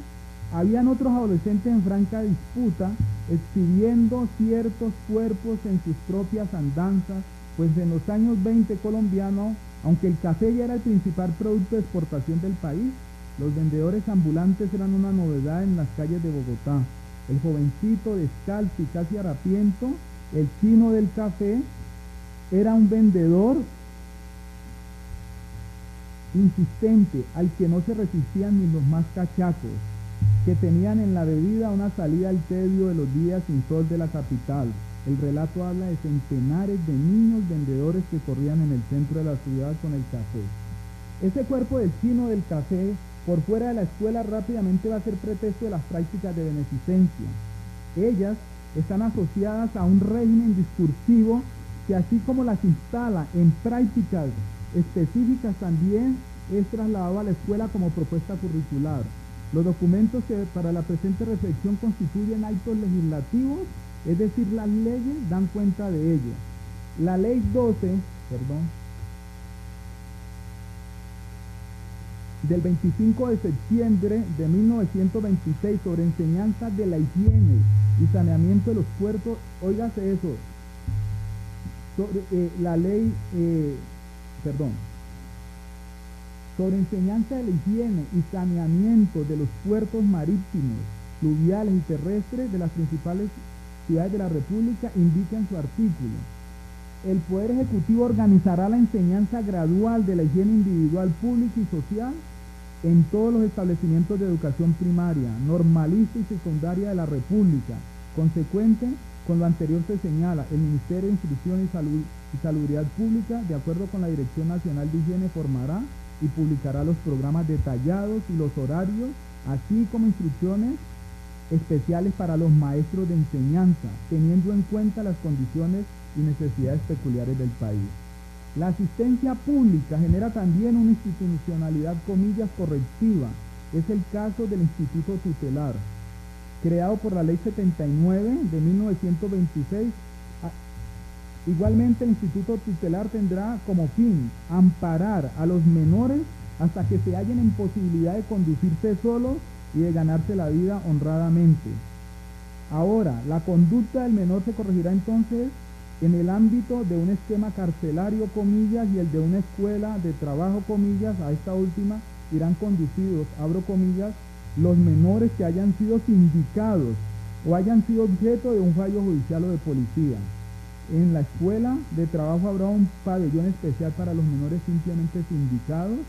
S5: habían otros adolescentes en franca disputa, exhibiendo ciertos cuerpos en sus propias andanzas, pues en los años 20 colombianos, aunque el café ya era el principal producto de exportación del país, los vendedores ambulantes eran una novedad en las calles de Bogotá. El jovencito descalzo y casi harapiento, el chino del café, era un vendedor insistente al que no se resistían ni los más cachacos, que tenían en la bebida una salida al tedio de los días sin sol de la capital. El relato habla de centenares de niños vendedores que corrían en el centro de la ciudad con el café. Ese cuerpo del chino del café, por fuera de la escuela, rápidamente va a ser pretexto de las prácticas de beneficencia. Ellas están asociadas a un régimen discursivo que, así como las instala en prácticas específicas, también es trasladado a la escuela como propuesta curricular. Los documentos que para la presente reflexión constituyen actos legislativos, es decir, las leyes dan cuenta de ello. La ley 12, del 25 de septiembre de 1926 sobre enseñanza de la higiene y saneamiento de los puertos, óigase eso, sobre la ley, sobre enseñanza de la higiene y saneamiento de los puertos marítimos, fluviales y terrestres de las principales ciudades de la República, indica en su artículo: el Poder Ejecutivo organizará la enseñanza gradual de la higiene individual, pública y social en todos los establecimientos de educación primaria, normalista y secundaria de la República. Consecuente con lo anterior se señala, el Ministerio de Instrucción y Salubridad Pública, de acuerdo con la Dirección Nacional de Higiene, formará y publicará los programas detallados y los horarios, así como instrucciones especiales para los maestros de enseñanza, teniendo en cuenta las condiciones y necesidades peculiares del país. La asistencia pública genera también una institucionalidad, comillas, correctiva. Es el caso del Instituto Tutelar, creado por la Ley 79 de 1926. Igualmente, el Instituto Tutelar tendrá como fin amparar a los menores hasta que se hallen en posibilidad de conducirse solos y de ganarse la vida honradamente. Ahora, la conducta del menor se corregirá entonces en el ámbito de un esquema carcelario, comillas, y el de una escuela de trabajo, comillas. A esta última irán conducidos, abro comillas, los menores que hayan sido sindicados o hayan sido objeto de un fallo judicial o de policía. En la escuela de trabajo habrá un pabellón especial para los menores simplemente sindicados.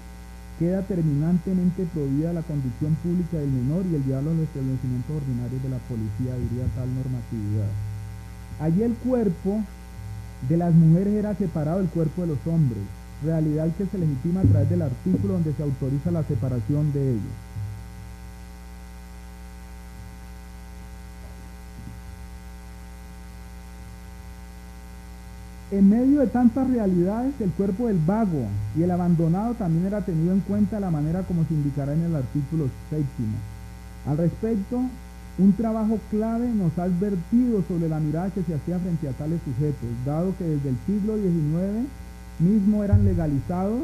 S5: Queda terminantemente prohibida la conducción pública del menor y el llevarlo a los establecimientos ordinarios de la policía, diría tal normatividad. Allí el cuerpo de las mujeres era separado del cuerpo de los hombres, realidad que se legitima a través del artículo donde se autoriza la separación de ellos. En medio de tantas realidades, el cuerpo del vago y el abandonado también era tenido en cuenta de la manera como se indicará en el artículo 7. Al respecto, un trabajo clave nos ha advertido sobre la mirada que se hacía frente a tales sujetos, dado que desde el siglo XIX mismo eran legalizados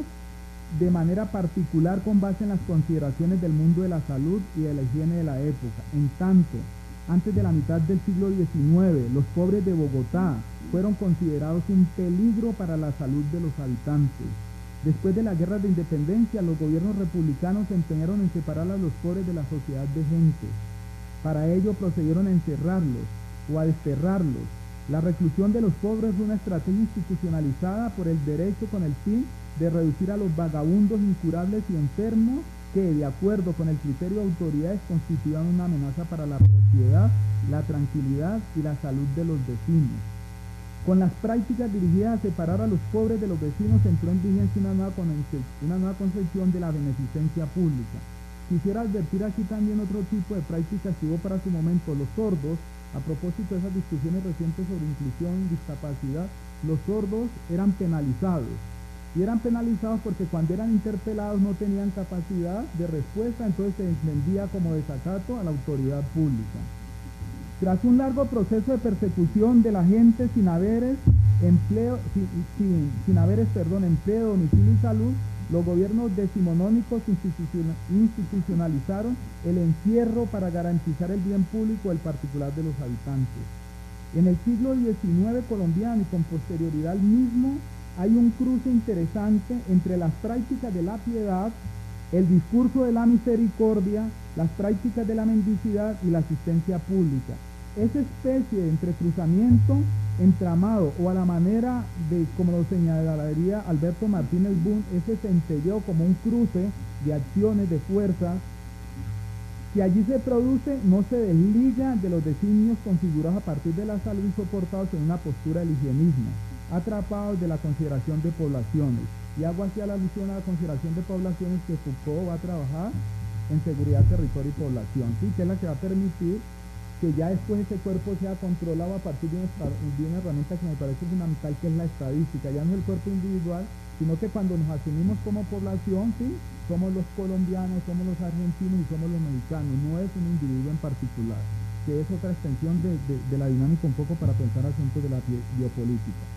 S5: de manera particular con base en las consideraciones del mundo de la salud y de la higiene de la época. En tanto, antes de la mitad del siglo XIX, los pobres de Bogotá fueron considerados un peligro para la salud de los habitantes. Después de la guerra de independencia, los gobiernos republicanos se empeñaron en separar a los pobres de la sociedad de gente. Para ello procedieron a encerrarlos o a desterrarlos, La reclusión de los pobres es una estrategia institucionalizada por el derecho con el fin de reducir a los vagabundos incurables y enfermos que, de acuerdo con el criterio de autoridades, constituían una amenaza para la propiedad, la tranquilidad y la salud de los vecinos. Con las prácticas dirigidas a separar a los pobres de los vecinos entró en vigencia una nueva concepción de la beneficencia pública. Quisiera advertir aquí también otro tipo de prácticas que hubo para su momento. Los sordos, a propósito de esas discusiones recientes sobre inclusión y discapacidad, los sordos eran penalizados. Y eran penalizados porque cuando eran interpelados no tenían capacidad de respuesta, entonces se entendía como desacato a la autoridad pública. Tras un largo proceso de persecución de la gente sin haberes, empleo, domicilio y salud, los gobiernos decimonónicos institucionalizaron el encierro para garantizar el bien público del particular de los habitantes. En el siglo XIX colombiano y con posterioridad al mismo, hay un cruce interesante entre las prácticas de la piedad, el discurso de la misericordia, las prácticas de la mendicidad y la asistencia pública. Esa especie de entrecruzamiento entramado, o a la manera de, como lo señalaría Alberto Martínez Boone, ese centelleo como un cruce de acciones, de fuerzas, que allí se produce, no se desliga de los designios configurados a partir de la salud y soportados en una postura del higienismo, atrapados de la consideración de poblaciones. Y hago hacia la alusión a la consideración de poblaciones que Foucault va a trabajar en seguridad, territorio y población, ¿sí? Que es la que va a permitir que ya después ese cuerpo sea controlado a partir de una herramienta que me parece fundamental, que es la estadística. Ya no es el cuerpo individual, sino que cuando nos asumimos como población, ¿sí? Somos los colombianos, somos los argentinos y somos los mexicanos, no es un individuo en particular, que es otra extensión de la dinámica un poco para pensar asuntos de la biopolítica.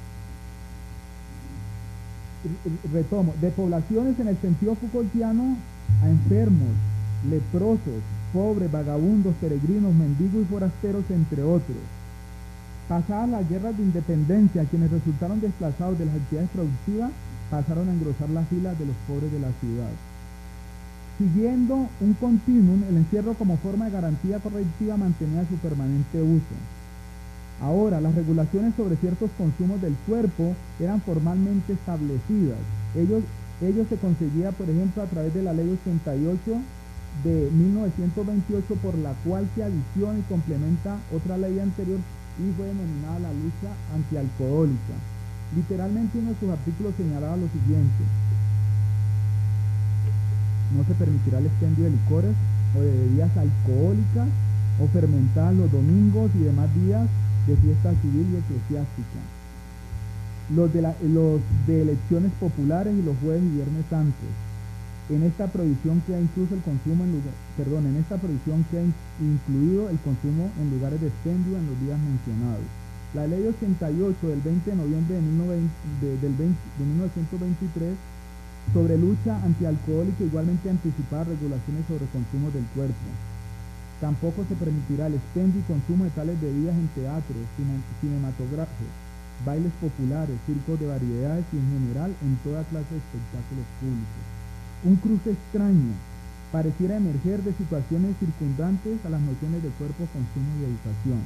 S5: Retomo, de poblaciones en el sentido Foucaultiano a enfermos, leprosos, pobres, vagabundos, peregrinos, mendigos y forasteros, entre otros. Pasadas las guerras de independencia, quienes resultaron desplazados de las actividades productivas pasaron a engrosar las filas de los pobres de la ciudad. Siguiendo un continuum, el encierro como forma de garantía correctiva mantenía su permanente uso. Ahora, las regulaciones sobre ciertos consumos del cuerpo eran formalmente establecidas. Ellos se conseguía, por ejemplo, a través de la Ley 88 de 1928, por la cual se adiciona y complementa otra ley anterior y fue denominada la lucha antialcohólica. Literalmente uno de sus artículos señalaba lo siguiente: no se permitirá el expendio de licores o de bebidas alcohólicas o fermentadas los domingos y demás días de fiesta civil y eclesiástica, los de elecciones populares y los jueves y viernes santos. En esta prohibición queda incluso el consumo en esta prohibición queda incluido el consumo en lugares de expendio en los días mencionados. La Ley 88 del 20 de noviembre de 1923 sobre lucha antialcohólica igualmente anticipaba regulaciones sobre consumo del cuerpo. Tampoco se permitirá el expendio y consumo de tales bebidas en teatros, cinematógrafos, bailes populares, circos de variedades y en general en toda clase de espectáculos públicos. Un cruce extraño pareciera emerger de situaciones circundantes a las nociones de cuerpo, consumo y educación,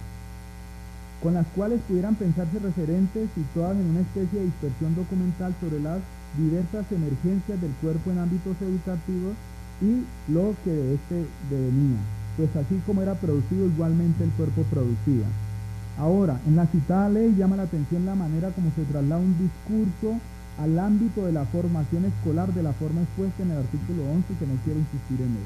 S5: con las cuales pudieran pensarse referentes situadas en una especie de dispersión documental sobre las diversas emergencias del cuerpo en ámbitos educativos y lo que de este devenía, pues así como era producido, igualmente el cuerpo producía. Ahora, en la citada ley llama la atención la manera como se traslada un discurso al ámbito de la formación escolar de la forma expuesta en el artículo 11, que no quiero insistir en él.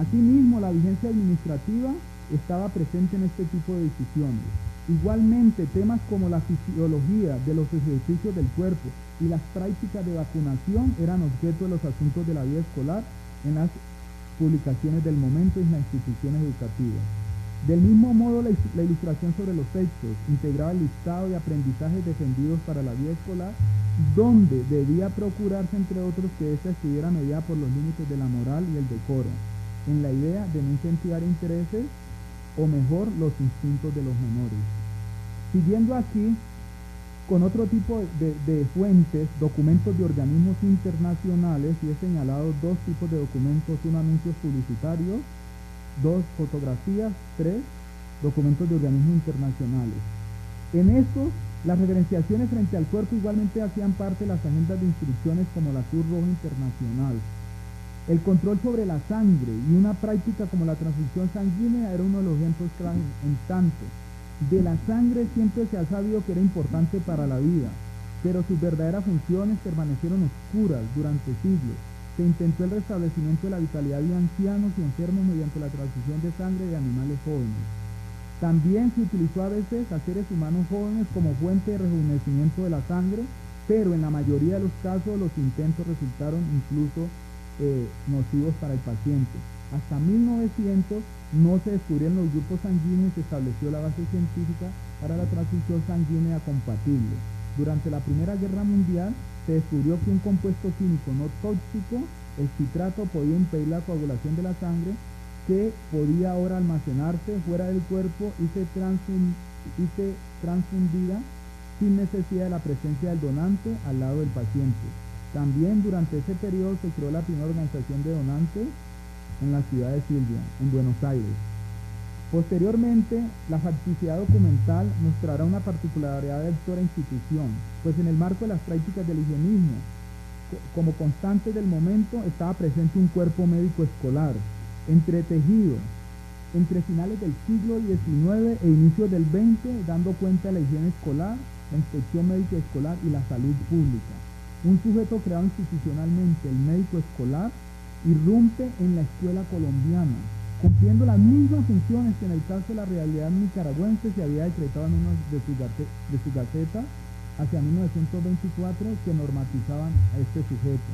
S5: Asimismo, la vigencia administrativa estaba presente en este tipo de decisiones. Igualmente, temas como la fisiología de los ejercicios del cuerpo y las prácticas de vacunación eran objeto de los asuntos de la vida escolar en las publicaciones del momento y en las instituciones educativas. Del mismo modo, la ilustración sobre los sexos integraba el listado de aprendizajes defendidos para la vida escolar, donde debía procurarse, entre otros, que ésta estuviera medida por los límites de la moral y el decoro, en la idea de no incentivar intereses, o mejor, los instintos de los menores. Siguiendo aquí, con otro tipo de fuentes, documentos de organismos internacionales, y he señalado dos tipos de documentos: uno, anuncios publicitarios; dos, fotografías; tres, documentos de organismos internacionales. En estos, las referenciaciones frente al cuerpo igualmente hacían parte de las agendas de instrucciones como la Cruz Roja Internacional. El control sobre la sangre y una práctica como la transfusión sanguínea era uno de los ejemplos claros. En tanto, de la sangre siempre se ha sabido que era importante para la vida, pero sus verdaderas funciones permanecieron oscuras durante siglos. Se intentó el restablecimiento de la vitalidad de ancianos y enfermos mediante la transfusión de sangre de animales jóvenes. También se utilizó a veces a seres humanos jóvenes como fuente de rejuvenecimiento de la sangre, pero en la mayoría de los casos los intentos resultaron incluso nocivos para el paciente. Hasta 1900 no se descubrieron los grupos sanguíneos y se estableció la base científica para la transfusión sanguínea compatible. Durante la Primera Guerra Mundial se descubrió que un compuesto químico no tóxico, el citrato, podía impedir la coagulación de la sangre, que podía ahora almacenarse fuera del cuerpo y se transfundida sin necesidad de la presencia del donante al lado del paciente. También durante ese periodo se creó la primera organización de donantes en la ciudad de Silvia, en Buenos Aires. Posteriormente, la facticidad documental mostrará una particularidad de toda institución, pues en el marco de las prácticas del higienismo, como constante del momento, estaba presente un cuerpo médico escolar, entretejido entre finales del siglo XIX e inicios del XX, dando cuenta de la higiene escolar, la inspección médica escolar y la salud pública. Un sujeto creado institucionalmente, el médico escolar, irrumpe en la escuela colombiana, cumpliendo las mismas funciones que en el caso de la realidad nicaragüense se había decretado en una de su gaceta hacia 1924 que normatizaban a este sujeto.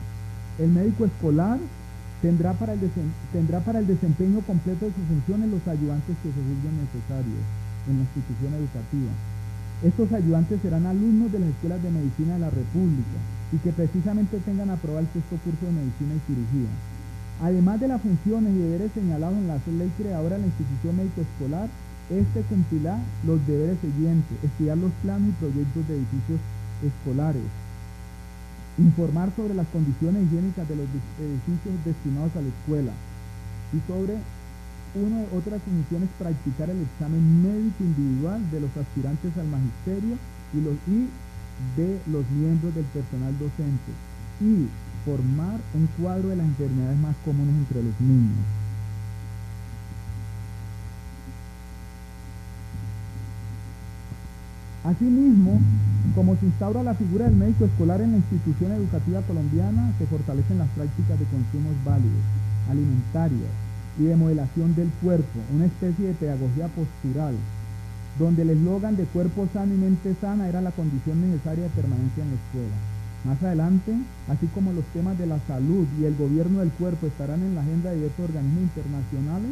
S5: El médico escolar tendrá para el desempeño completo de sus funciones los ayudantes que se juzguen necesarios en la institución educativa. Estos ayudantes serán alumnos de las escuelas de medicina de la República y que precisamente tengan aprobado el sexto curso de medicina y cirugía. Además de las funciones y deberes señalados en la ley creadora de la institución médico escolar, este cumplirá los deberes siguientes: estudiar los planos y proyectos de edificios escolares, informar sobre las condiciones higiénicas de los edificios destinados a la escuela y sobre otras funciones, practicar el examen médico individual de los aspirantes al magisterio y de los miembros del personal docente y formar un cuadro de las enfermedades más comunes entre los niños. Asimismo, como se instaura la figura del médico escolar en la institución educativa colombiana, se fortalecen las prácticas de consumos válidos, alimentarias y de modelación del cuerpo, una especie de pedagogía postural, donde el eslogan de cuerpo sano y mente sana era la condición necesaria de permanencia en la escuela. Más adelante, así como los temas de la salud y el gobierno del cuerpo estarán en la agenda de diversos organismos internacionales,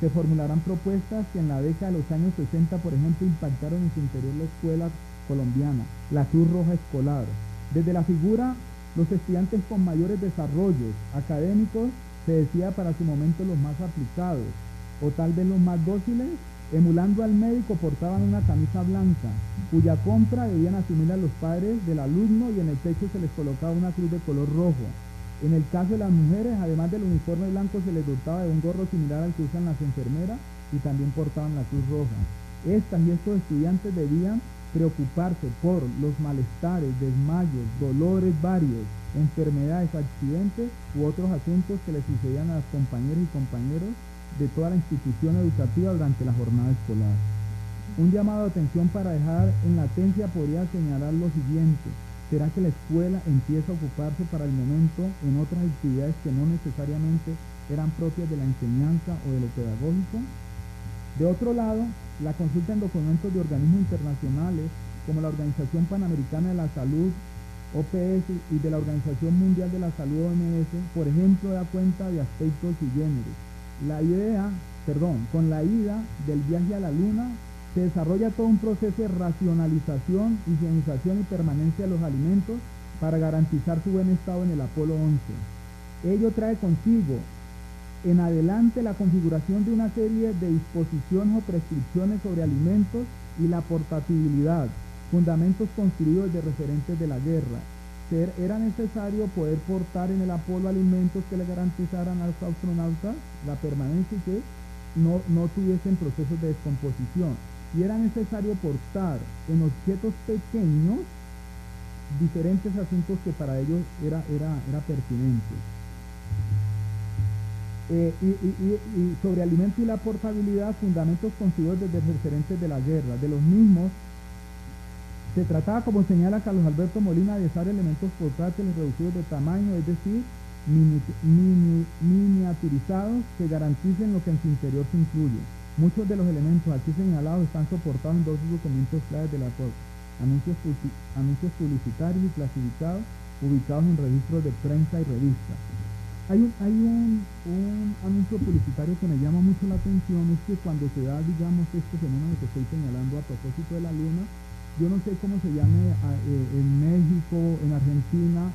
S5: se formularán propuestas que en la década de los años 60, por ejemplo, impactaron en su interior la escuela colombiana, la Cruz Roja Escolar. Desde la figura, los estudiantes con mayores desarrollos académicos, se decía para su momento los más aplicados, o tal vez los más dóciles, emulando al médico, portaban una camisa blanca, cuya compra debían asumir a los padres del alumno, y en el pecho se les colocaba una cruz de color rojo. En el caso de las mujeres, además del uniforme blanco, se les dotaba de un gorro similar al que usan las enfermeras y también portaban la cruz roja. Estas y estos estudiantes debían preocuparse por los malestares, desmayos, dolores varios, enfermedades, accidentes u otros asuntos que le sucedían a las compañeras y compañeros de toda la institución educativa durante la jornada escolar. Un llamado de atención para dejar en latencia podría señalar lo siguiente: ¿será que la escuela empieza a ocuparse para el momento en otras actividades que no necesariamente eran propias de la enseñanza o de lo pedagógico? De otro lado, la consulta en documentos de organismos internacionales como la Organización Panamericana de la Salud, OPS, y de la Organización Mundial de la Salud, OMS, por ejemplo, da cuenta de aspectos y géneros. Con la ida del viaje a la Luna, se desarrolla todo un proceso de racionalización, higienización y permanencia de los alimentos para garantizar su buen estado en el Apolo 11. Ello trae consigo en adelante la configuración de una serie de disposiciones o prescripciones sobre alimentos y la portabilidad, fundamentos construidos de referentes de la guerra. Era necesario poder portar en el Apolo alimentos que le garantizaran a los astronautas la permanencia y que no tuviesen procesos de descomposición. y era necesario portar en objetos pequeños diferentes asuntos que para ellos era pertinente. Y sobre alimento y la portabilidad, fundamentos conocidos desde referentes de la guerra. De los mismos, se trataba, como señala Carlos Alberto Molina, de usar elementos portátiles reducidos de tamaño, es decir, miniaturizados que garanticen lo que en su interior se incluye. Muchos de los elementos aquí señalados están soportados en dos documentos claves de la POC: anuncios publicitarios y clasificados, ubicados en registros de prensa y revistas. Hay un anuncio publicitario que me llama mucho la atención, es que cuando se da, digamos, este fenómeno que estoy señalando a propósito de la luna, yo no sé cómo se llame en México, en Argentina,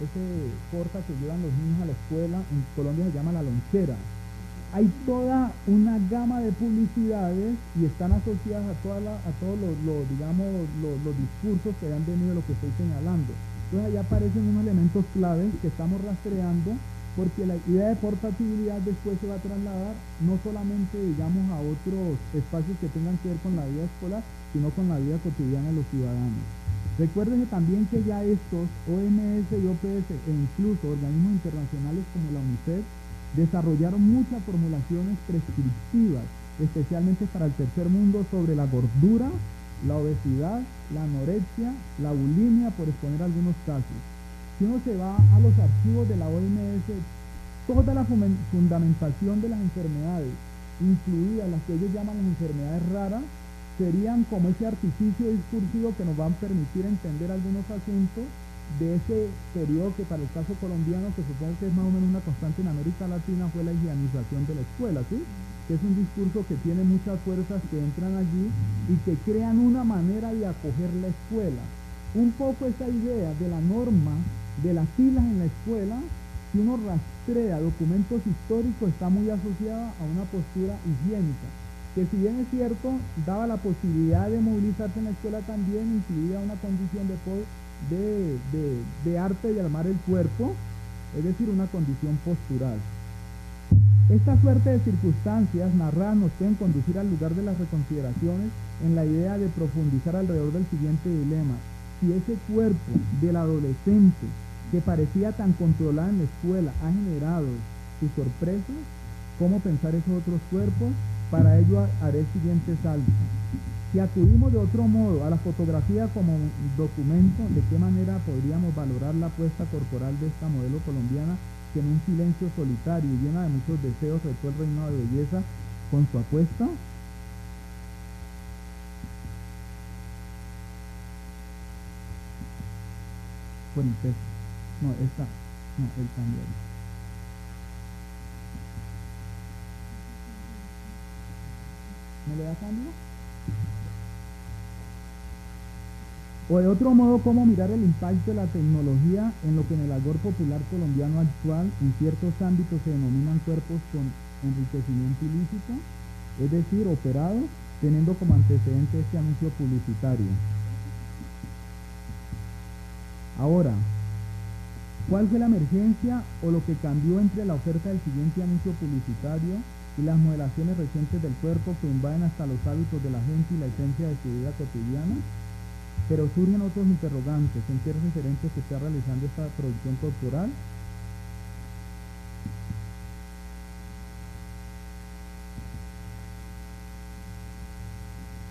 S5: ese porta que llevan los niños a la escuela, en Colombia se llama la lonchera. Hay toda una gama de publicidades y están asociadas a todos los discursos que han venido de lo que estoy señalando. Entonces ahí aparecen unos elementos claves que estamos rastreando, porque la idea de portabilidad después se va a trasladar no solamente, digamos, a otros espacios que tengan que ver con la vida escolar, sino con la vida cotidiana de los ciudadanos. Recuerden también que ya estos OMS y OPS e incluso organismos internacionales como la UNICEF desarrollaron muchas formulaciones prescriptivas, especialmente para el tercer mundo, sobre la gordura, la obesidad, la anorexia, la bulimia, por exponer algunos casos. Si uno se va a los archivos de la OMS, toda la fundamentación de las enfermedades, incluidas las que ellos llaman las enfermedades raras, serían como ese artificio discursivo que nos va a permitir entender algunos asuntos de ese periodo que para el caso colombiano, que supongo que es más o menos una constante en América Latina, fue la higienización de la escuela, ¿sí? Que es un discurso que tiene muchas fuerzas que entran allí y que crean una manera de acoger la escuela. Un poco esa idea de la norma de las filas en la escuela, si uno rastrea documentos históricos, está muy asociada a una postura higiénica, que si bien es cierto, daba la posibilidad de movilizarse en la escuela, también incluía una condición de arte de armar el cuerpo, es decir, una condición postural. Esta suerte de circunstancias narradas nos pueden conducir al lugar de las reconsideraciones en la idea de profundizar alrededor del siguiente dilema: si ese cuerpo del adolescente que parecía tan controlado en la escuela ha generado sus sorpresas, ¿cómo pensar esos otros cuerpos? Para ello haré el siguiente salto. Si acudimos de otro modo a la fotografía como documento, ¿de qué manera podríamos valorar la apuesta corporal de esta modelo colombiana que en un silencio solitario y llena de muchos deseos retó el reinado de belleza con su apuesta? Bueno, no, esta, no, el cambio. ¿Me le da cambio? O de otro modo, ¿cómo mirar el impacto de la tecnología en lo que en el argot popular colombiano actual en ciertos ámbitos se denominan cuerpos con enriquecimiento ilícito, es decir, operados, teniendo como antecedente este anuncio publicitario? Ahora, ¿cuál fue la emergencia o lo que cambió entre la oferta del siguiente anuncio publicitario y las modelaciones recientes del cuerpo que invaden hasta los hábitos de la gente y la esencia de su vida cotidiana? Pero surgen otros interrogantes: ¿en qué referentes se está realizando esta producción corporal?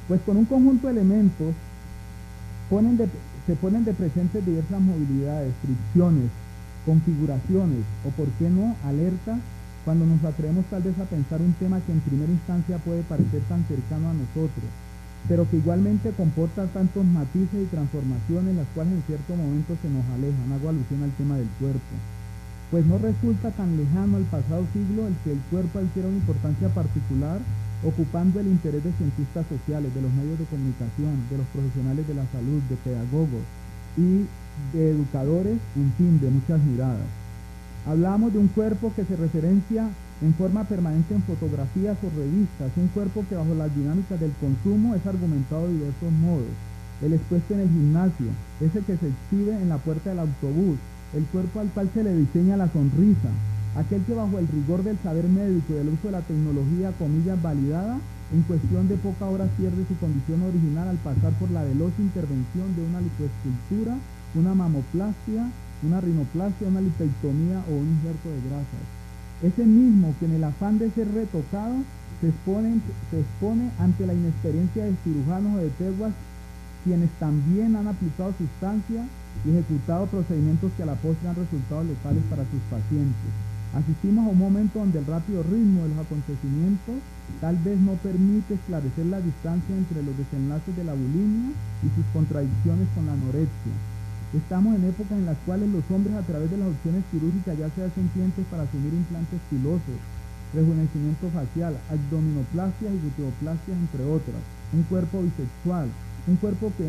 S5: Pues con un conjunto de elementos se ponen de presentes diversas movilidades, fricciones, configuraciones o, por qué no, alertas, cuando nos atrevemos tal vez a pensar un tema que en primera instancia puede parecer tan cercano a nosotros, pero que igualmente comporta tantos matices y transformaciones, las cuales en cierto momento se nos alejan. Hago alusión al tema del cuerpo. Pues no resulta tan lejano al pasado siglo el que el cuerpo adquiera una importancia particular, ocupando el interés de cientistas sociales, de los medios de comunicación, de los profesionales de la salud, de pedagogos y de educadores, en fin, de muchas miradas. Hablamos de un cuerpo que se referencia en forma permanente en fotografías o revistas, un cuerpo que bajo las dinámicas del consumo es argumentado de diversos modos. El expuesto en el gimnasio, ese que se exhibe en la puerta del autobús, el cuerpo al cual se le diseña la sonrisa, aquel que bajo el rigor del saber médico y del uso de la tecnología, comillas, validada, en cuestión de pocas horas pierde su condición original al pasar por la veloz intervención de una lipoescultura, una mamoplastia, una rinoplastia, una lipectomía o un injerto de grasas. Ese mismo que en el afán de ser retocado se expone ante la inexperiencia de cirujanos o de teguas, quienes también han aplicado sustancias y ejecutado procedimientos que a la postre han resultado letales para sus pacientes. Asistimos a un momento donde el rápido ritmo de los acontecimientos tal vez no permite esclarecer la distancia entre los desenlaces de la bulimia y sus contradicciones con la anorexia. Estamos en épocas en las cuales los hombres, a través de las opciones quirúrgicas, ya se hacen clientes para asumir implantes pilosos, rejuvenecimiento facial, abdominoplastias y gluteoplastias, entre otras. Un cuerpo bisexual, un cuerpo que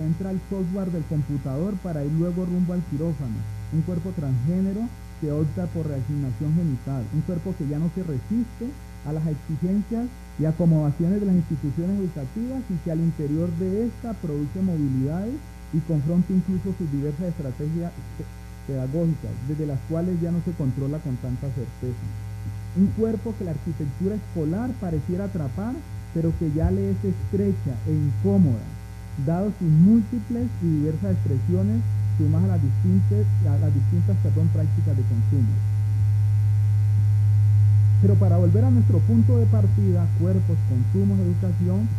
S5: entra al software del computador para ir luego rumbo al quirófano, un cuerpo transgénero que opta por reasignación genital, un cuerpo que ya no se resiste a las exigencias y acomodaciones de las instituciones educativas y que al interior de esta produce movilidades y confronta incluso sus diversas estrategias pedagógicas, desde las cuales ya no se controla con tanta certeza. Un cuerpo que la arquitectura escolar pareciera atrapar, pero que ya le es estrecha e incómoda, dado sus múltiples y diversas expresiones, sumadas a las distintas prácticas de consumo. Pero para volver a nuestro punto de partida, cuerpos, consumos, educación,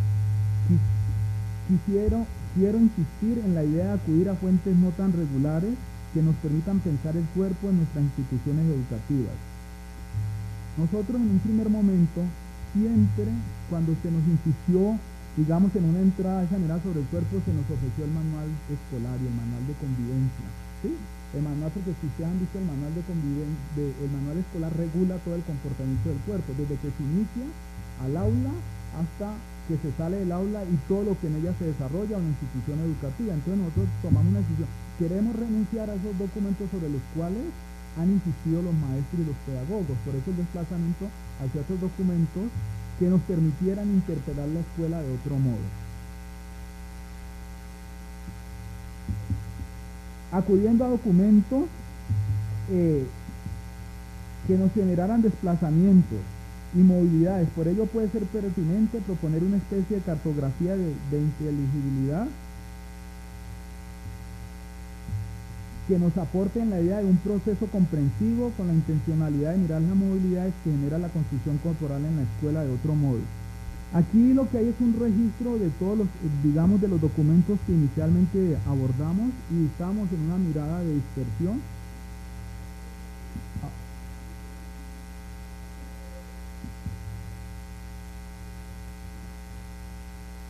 S5: quiero insistir en la idea de acudir a fuentes no tan regulares que nos permitan pensar el cuerpo en nuestras instituciones educativas. Nosotros en un primer momento, siempre cuando se nos insistió, digamos, en una entrada general sobre el cuerpo, se nos ofreció el manual escolar y el manual de convivencia, ¿sí? El manual, porque si ustedes han visto el manual de convivencia, el manual escolar regula todo el comportamiento del cuerpo, desde que se inicia al aula hasta que se sale del aula y todo lo que en ella se desarrolla en una institución educativa. Entonces nosotros tomamos una decisión, queremos renunciar a esos documentos sobre los cuales han insistido los maestros y los pedagogos, por eso el desplazamiento hacia otros documentos que nos permitieran interpretar la escuela de otro modo. Acudiendo a documentos que nos generaran desplazamientos y movilidades, por ello puede ser pertinente proponer una especie de cartografía de inteligibilidad que nos aporte en la idea de un proceso comprensivo con la intencionalidad de mirar las movilidades que genera la construcción corporal en la escuela de otro modo. Aquí lo que hay es un registro de todos los, digamos, de los documentos que inicialmente abordamos y estamos en una mirada de dispersión.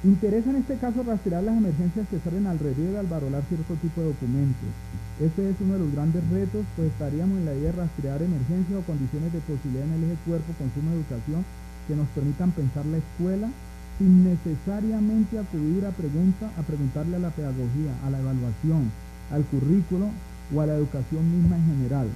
S5: Interesa en este caso rastrear las emergencias que salen alrededor al valorar cierto tipo de documentos. Este es uno de los grandes retos, pues estaríamos en la idea de rastrear emergencias o condiciones de posibilidad en el eje cuerpo, consumo, educación, que nos permitan pensar la escuela sin necesariamente acudir a preguntarle a la pedagogía, a la evaluación, al currículo o a la educación misma en general.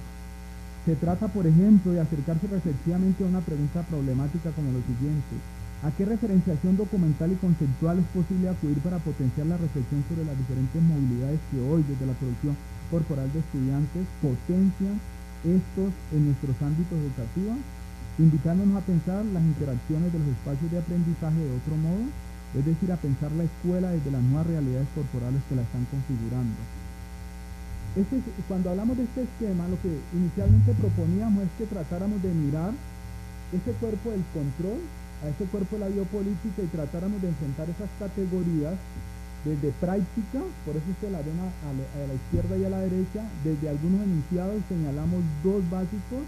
S5: Se trata, por ejemplo, de acercarse reflexivamente a una pregunta problemática como lo siguiente: ¿a qué referenciación documental y conceptual es posible acudir para potenciar la reflexión sobre las diferentes movilidades que hoy, desde la producción corporal de estudiantes, potencian estos en nuestros ámbitos educativos, invitándonos a pensar las interacciones de los espacios de aprendizaje de otro modo, es decir, a pensar la escuela desde las nuevas realidades corporales que la están configurando? Cuando hablamos de este esquema, lo que inicialmente proponíamos es que tratáramos de mirar ese cuerpo del control, a ese cuerpo de la biopolítica, y tratáramos de enfrentar esas categorías desde práctica, por eso se la ven a la izquierda y a la derecha, desde algunos enunciados señalamos dos básicos,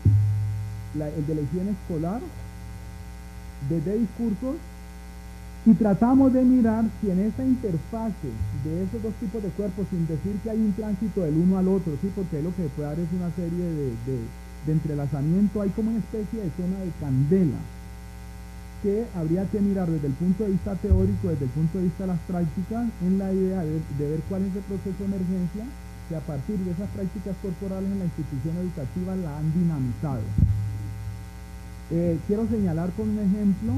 S5: el de la higiene escolar, desde discursos, y tratamos de mirar si en esa interfase de esos dos tipos de cuerpos, sin decir que hay un tránsito del uno al otro, ¿sí? Porque ahí lo que puede dar es una serie de entrelazamiento, hay como una especie de zona de candela, que habría que mirar desde el punto de vista teórico, desde el punto de vista de las prácticas, en la idea de ver cuál es el proceso de emergencia que a partir de esas prácticas corporales en la institución educativa la han dinamizado. Quiero señalar con un ejemplo,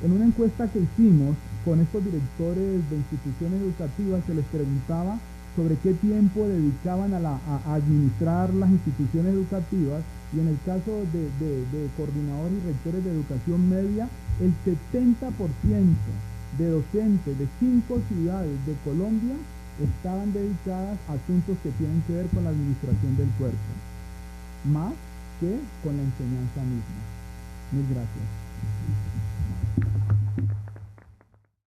S5: en una encuesta que hicimos con estos directores de instituciones educativas, se les preguntaba sobre qué tiempo dedicaban a administrar las instituciones educativas, y en el caso de coordinadores y rectores de educación media, el 70% de docentes de 5 ciudades de Colombia estaban dedicadas a asuntos que tienen que ver con la administración del cuerpo, más que con la enseñanza misma. Mil gracias.